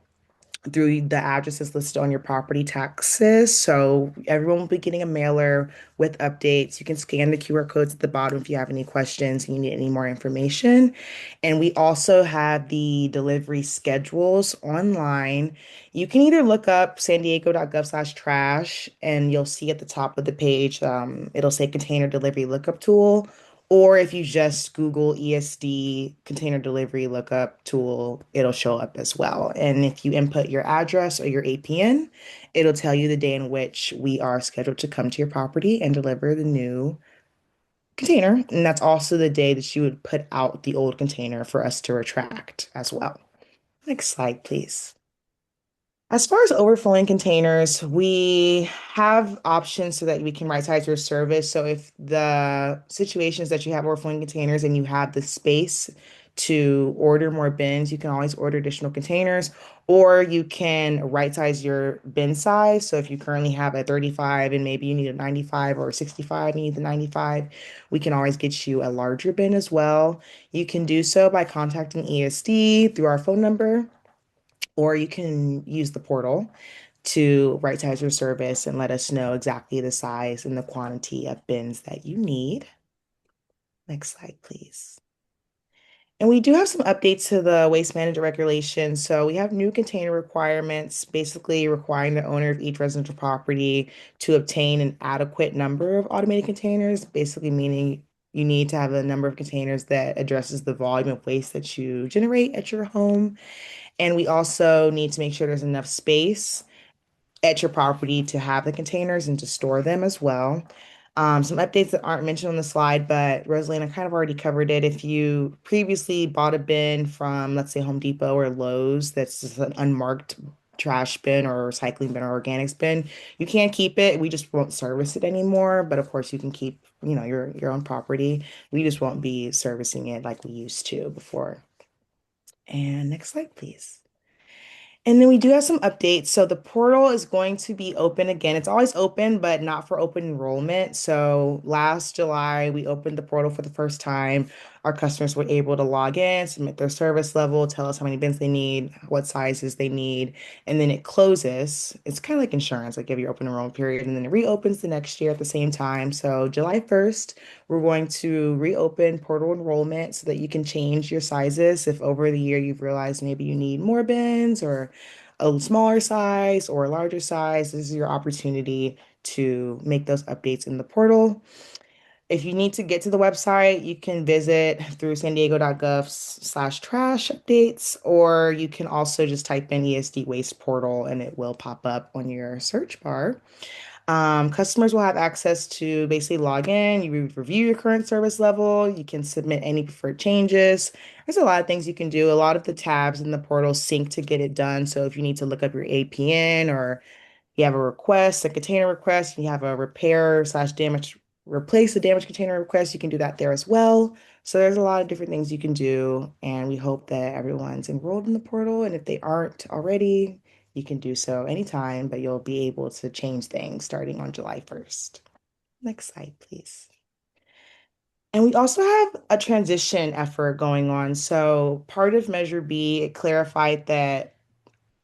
through the addresses listed on your property taxes. So everyone will be getting a mailer with updates. You can scan the QR codes at the bottom if you have any questions and you need any more information. And we also have the delivery schedules online. You can either look up sandiego.gov/trash and you'll see at the top of the page, it'll say container delivery lookup tool. Or if you just Google ESD container delivery lookup tool, it'll show up as well. And if you input your address or your APN, it'll tell you the day in which we are scheduled to come to your property and deliver the new container. And that's also the day that you would put out the old container for us to retract as well. Next slide, please. As far as overflowing containers, we have options so that we can right-size your service. So if the situations that you have overflowing containers and you have the space to order more bins, you can always order additional containers, or you can right-size your bin size. So if you currently have a 35 and maybe you need a 95 or a 65, you need the 95, we can always get you a larger bin as well. You can do so by contacting ESD through our phone number, or you can use the portal to right-size your service and let us know exactly the size and the quantity of bins that you need. Next slide, please. And we do have some updates to the waste management regulations. So we have new container requirements, basically requiring the owner of each residential property to obtain an adequate number of automated containers, basically meaning you need to have a number of containers that addresses the volume of waste that you generate at your home. And we also need to make sure there's enough space at your property to have the containers and to store them as well. Some updates that aren't mentioned on the slide, but Rosalina kind of already covered it. If you previously bought a bin from, let's say, Home Depot or Lowe's, that's just an unmarked trash bin or recycling bin or organics bin, you can't keep it. We just won't service it anymore. But of course, you can keep, your own property. We just won't be servicing it like we used to before. And next slide, please. And then we do have some updates. So the portal is going to be open again. It's always open, but not for open enrollment. So last July, we opened the portal for the first time. Our customers were able to log in, submit their service level, tell us how many bins they need, what sizes they need, and then it closes. It's kind of like insurance, like give your open enrollment period, and then it reopens the next year at the same time. So July 1st, we're going to reopen portal enrollment so that you can change your sizes if over the year you've realized maybe you need more bins or a smaller size or a larger size. This is your opportunity to make those updates in the portal. If you need to get to the website, you can visit through sandiego.gov/trash updates, or you can also just type in ESD waste portal and it will pop up on your search bar. Customers will have access to basically log in, you review your current service level, you can submit any preferred changes. There's a lot of things you can do. A lot of the tabs in the portal sync to get it done. So if you need to look up your APN or you have a request, a container request, and you have a repair/damage, replace the damaged container request, you can do that there as well. So there's a lot of different things you can do, and we hope that everyone's enrolled in the portal. And if they aren't already, you can do so anytime, but you'll be able to change things starting on July 1st. Next slide, please. And we also have a transition effort going on. So part of Measure B, it clarified that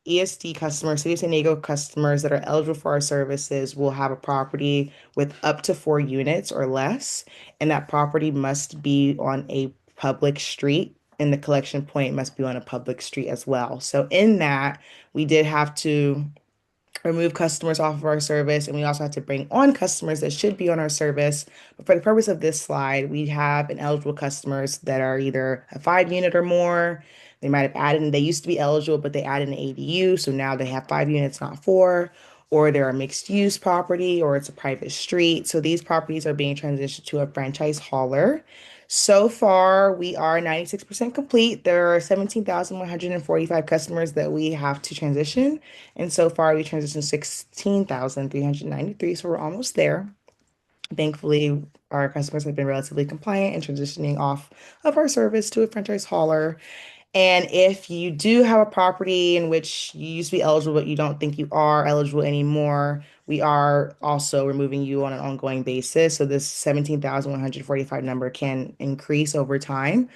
ESD customers, City of San Diego customers that are eligible for our services will have a property with up to 4 units or less, and that property must be on a public street, and the collection point must be on a public street as well. So in that, we did have to remove customers off of our service, and we also have to bring on customers that should be on our service. But for the purpose of this slide, we have ineligible customers that are either a 5 unit or more. They might have added, they used to be eligible, but they added an ADU, so now they have 5 units, not 4. Or they're a mixed use property, or it's a private street. So these properties are being transitioned to a franchise hauler. So far, we are 96% complete. There are 17,145 customers that we have to transition. And so far, we transitioned 16,393. So we're almost there. Thankfully, our customers have been relatively compliant in transitioning off of our service to a franchise hauler. And if you do have a property in which you used to be eligible, but you don't think you are eligible anymore, We are also removing you on an ongoing basis. So this 17,145 number can increase over time.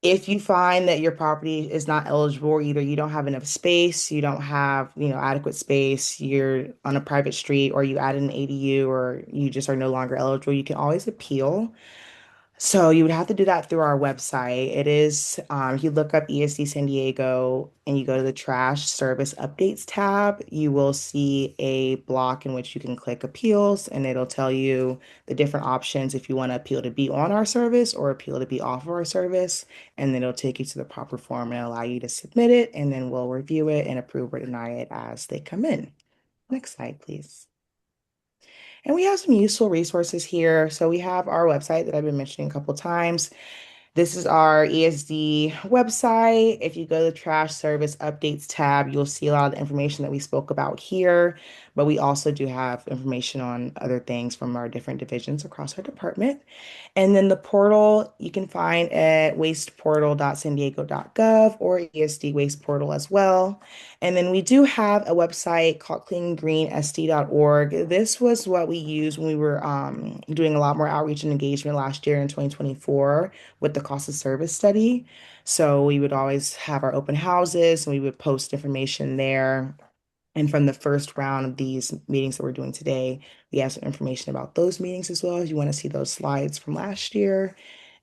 If you find that your property is not eligible, either you don't have enough space, you don't have, adequate space, you're on a private street, or you added an ADU, or you just are no longer eligible, you can always appeal. So you would have to do that through our website. It is, if you look up ESD San Diego and you go to the trash service updates tab, you will see a block in which you can click appeals, and it'll tell you the different options if you want to appeal to be on our service or appeal to be off of our service. And then it'll take you to the proper form and allow you to submit it, and then we'll review it and approve or deny it as they come in. Next slide, please. And we have some useful resources here. So we have our website that I've been mentioning a couple times. This is our ESD website. If you go to the trash service updates tab, you'll see a lot of the information that we spoke about here, but we also do have information on other things from our different divisions across our department. And then the portal you can find at wasteportal.sandiego.gov or ESD Waste Portal as well. And then we do have a website called cleangreensd.org. This was what we used when we were doing a lot more outreach and engagement last year in 2024 with the cost of service study. So we would always have our open houses and we would post information there. And from the first round of these meetings that we're doing today, we have some information about those meetings as well if you want to see those slides from last year.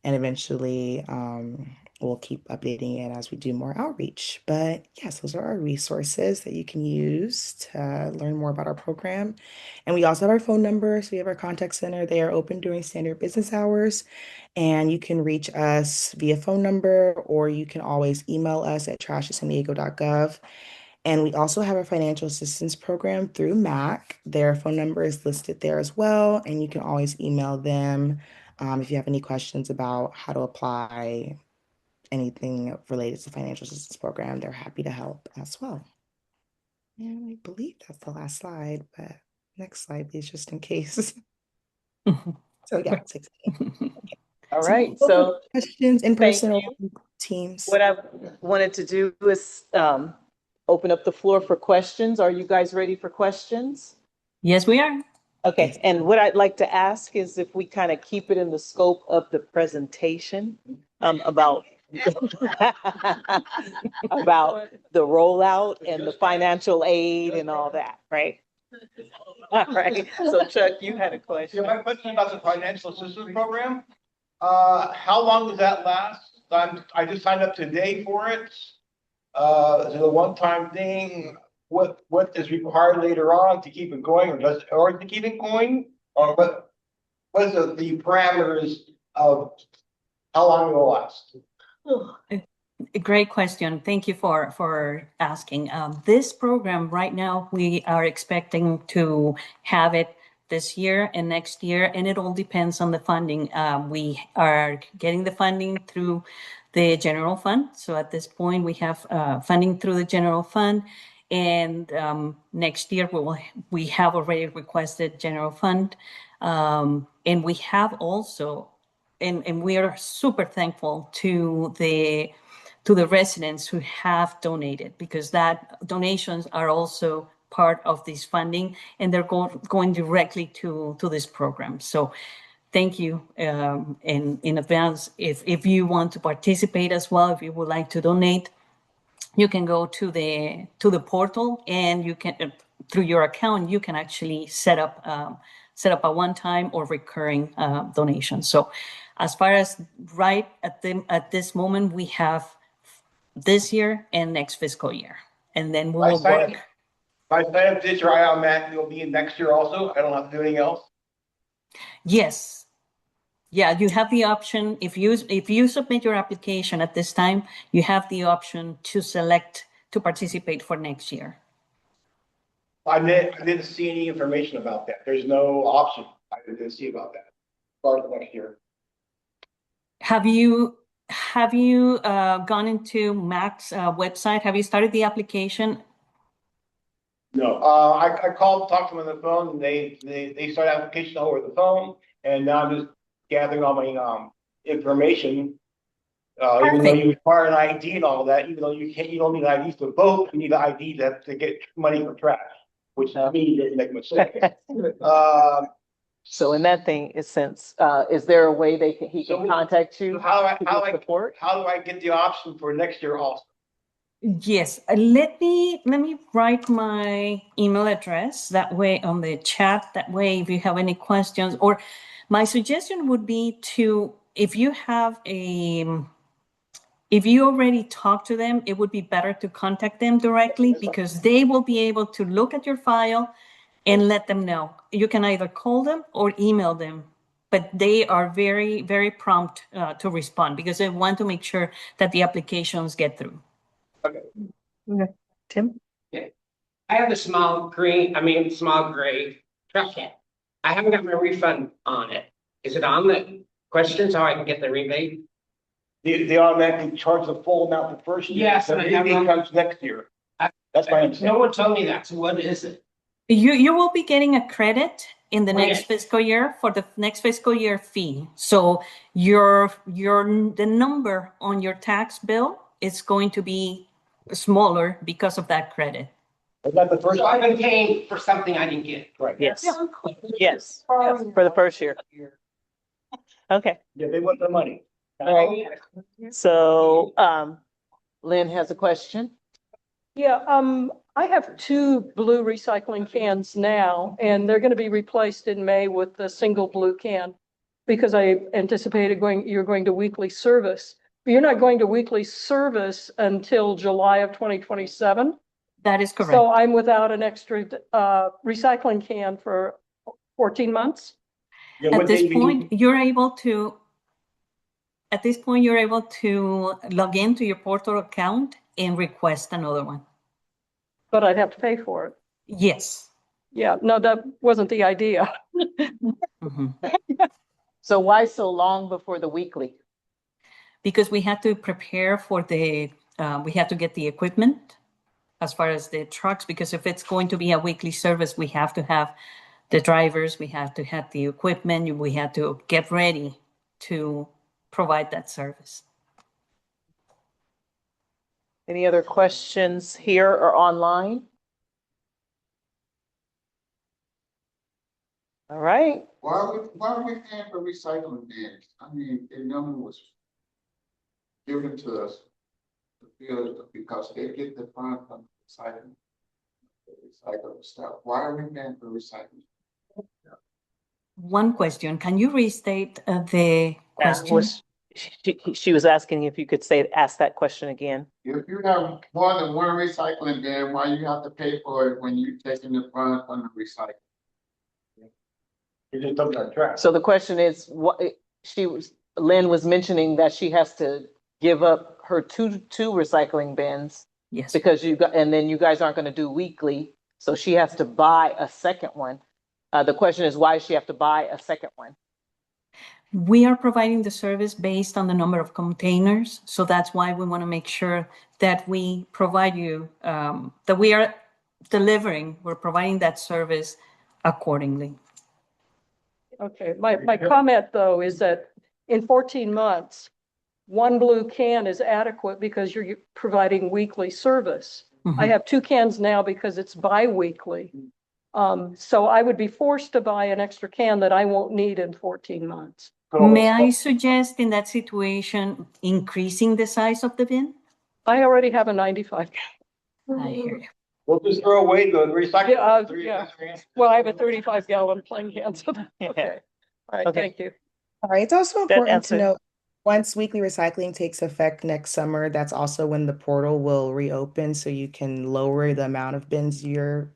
And eventually, we'll keep updating it as we do more outreach. But yes, those are our resources that you can use to learn more about our program. And we also have our phone number. So we have our contact center. They are open during standard business hours. And you can reach us via phone number, or you can always email us at trash@sandiego.gov. And we also have a financial assistance program through MAC. Their phone number is listed there as well. And you can always email them if you have any questions about how to apply, anything related to financial assistance program. They're happy to help as well. And I believe that's the last slide, but next slide, please, just in case. So yeah, 16. All right, so questions in thank person or you. Teams. What I wanted to do is open up the floor for questions. Are you guys ready for questions? Yes, we are. Okay, and what I'd like to ask is if we kind of keep it in the scope of the presentation about about the rollout and the financial aid and all that, right? All right, so Chuck, you had a question. Yeah, my question about the financial assistance program. How long does that last? I just signed up today for it. Is it a one-time thing? What is required later on to keep it going, or to keep it going? Or what is the parameters of how long it will last? A great question. Thank you for asking. This program right now, we are expecting to have it this year and next year, and it all depends on the funding. We are getting the funding through the general fund. So at this point, we have funding through the general fund, and next year we have already requested general fund, and we have also, and we are super thankful to the residents who have donated, because that donations are also part of this funding, and they're going directly to this program. So thank you in advance. If you want to participate as well, if you would like to donate, you can go to the portal, and you can, through your account, you can actually set up a one-time or recurring donation. So as far as right at this moment, we have this year and next fiscal year, and then we'll work. If I sign up this year, I automatically will be in next year also. I don't have to do anything else. Yes. Yeah, you have the option. If you submit your application at this time, you have the option to select to participate for next year. I didn't see any information about that. There's no option. I didn't see about that. Start of next year. Have you gone into MAC's website? Have you started the application? No, I called, talked to them on the phone, and they started application over the phone, and now I'm just gathering all my information. Even though you require an ID and all that, even though you don't need an ID to vote, you need an ID to get money for trash. which to me doesn't make much sense. So in that thing, is since, is there a way he can contact you? How to get support? do I get the option for next year also? Yes, let me write my email address that way on the chat. That way, if you have any questions, or my suggestion would be to, if you already talked to them, it would be better to contact them directly because they will be able to look at your file and let them know. You can either call them or email them, but they are very, very prompt to respond because they want to make sure that the applications get through. Okay. Okay. Tim? I have a small gray truck kit. I haven't got my refund on it. Is it on the questions how I can get the rebate? They automatically charge the full amount the first year. Yes, The I have rebate one. comes next year. That's my understanding. No one told me that, so what is it? You will be getting a credit in the next Okay. fiscal year for the next fiscal year fee. So the number on your tax bill is going to be smaller because of that credit. Is that the first? So I've been paying for something I didn't get. Right. Yes. Yes, for the first year. Okay, Yeah, they want the money. all right. So, Lynn has a question. Yeah, I have 2 blue recycling cans now, and they're going to be replaced in May with a single blue can because I anticipated you're going to weekly service. But you're not going to weekly service until July of 2027. That is correct. So I'm without an extra recycling can for 14 months. Yeah, At this point, you're able to log into your portal account and request another one. But I'd have to pay for it. Yes. Yeah, no, that wasn't the idea. Mhm. So why so long before the weekly? Because we had to prepare for we had to get the equipment as far as the trucks, because if it's going to be a weekly service, we have to have the drivers, we have to have the equipment, we had to get ready to provide that service. Any other questions here or online? All right. Why are we paying for recycling bins? I mean, the number was given to us to feel because they get the fund from recycling. Recycle stuff. Why are we paying for recycling? One question, can you restate the question? She was asking if you could ask that question again. If you have more than one recycling bin, why you have to pay for it when you taking the fund from the recycling? You just dumped our trash. So the question is, Lynn was mentioning that she has to give up her two recycling bins. Yes. Because and then you guys aren't going to do weekly, so she has to buy a second one. The question is, why does she have to buy a second one? We are providing the service based on the number of containers. So that's why we want to make sure that we provide you, that we are we're providing that service accordingly. Okay, my comment though is that in 14 months, 1 blue can is adequate because you're providing weekly service. I have 2 cans now because it's bi-weekly. So I would be forced to buy an extra can that I won't need in 14 months. May I suggest in that situation, increasing the size of the bin? I already have a 95. I hear you. We'll just throw away the recycling. Yeah. Well, I have a 35-gallon plain can, so okay. All right, Okay. thank you. All right, it's also That important to answered- note, once weekly recycling takes effect next summer, that's also when the portal will reopen, so you can lower the amount of bins you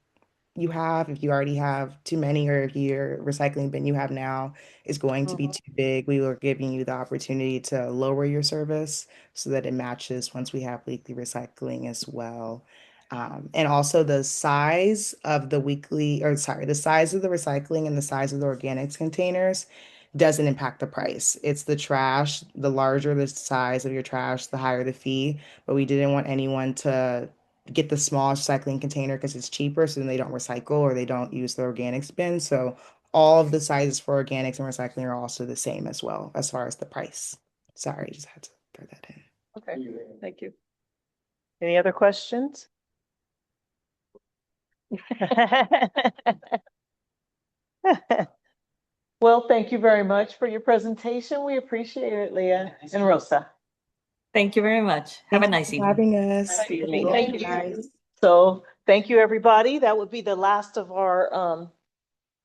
have. If you already have too many, or if your recycling bin you have now is going to be too big, we were giving you the opportunity to lower your service so that it matches once we have weekly recycling as well. And also the size of the the size of the recycling and the size of the organics containers doesn't impact the price. It's the trash, the larger the size of your trash, the higher the fee. But we didn't want anyone to get the small recycling container because it's cheaper, so then they don't recycle or they don't use the organics bin. So all of the sizes for organics and recycling are also the same as well as far as the price. Sorry, just had to throw that in. Okay, thank you. Any other questions? Well, thank you very much for your presentation. We appreciate it, Leah and Rosa. Thank you very much. Have a Thank you nice for evening. having us. Thank you, guys. So thank you, everybody. That would be the last of our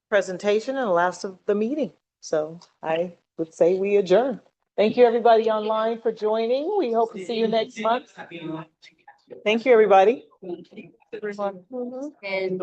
presentation and the last of the meeting. So I would say we adjourn. Thank you, everybody online for joining. We hope to see you next month. Thank you, everybody. And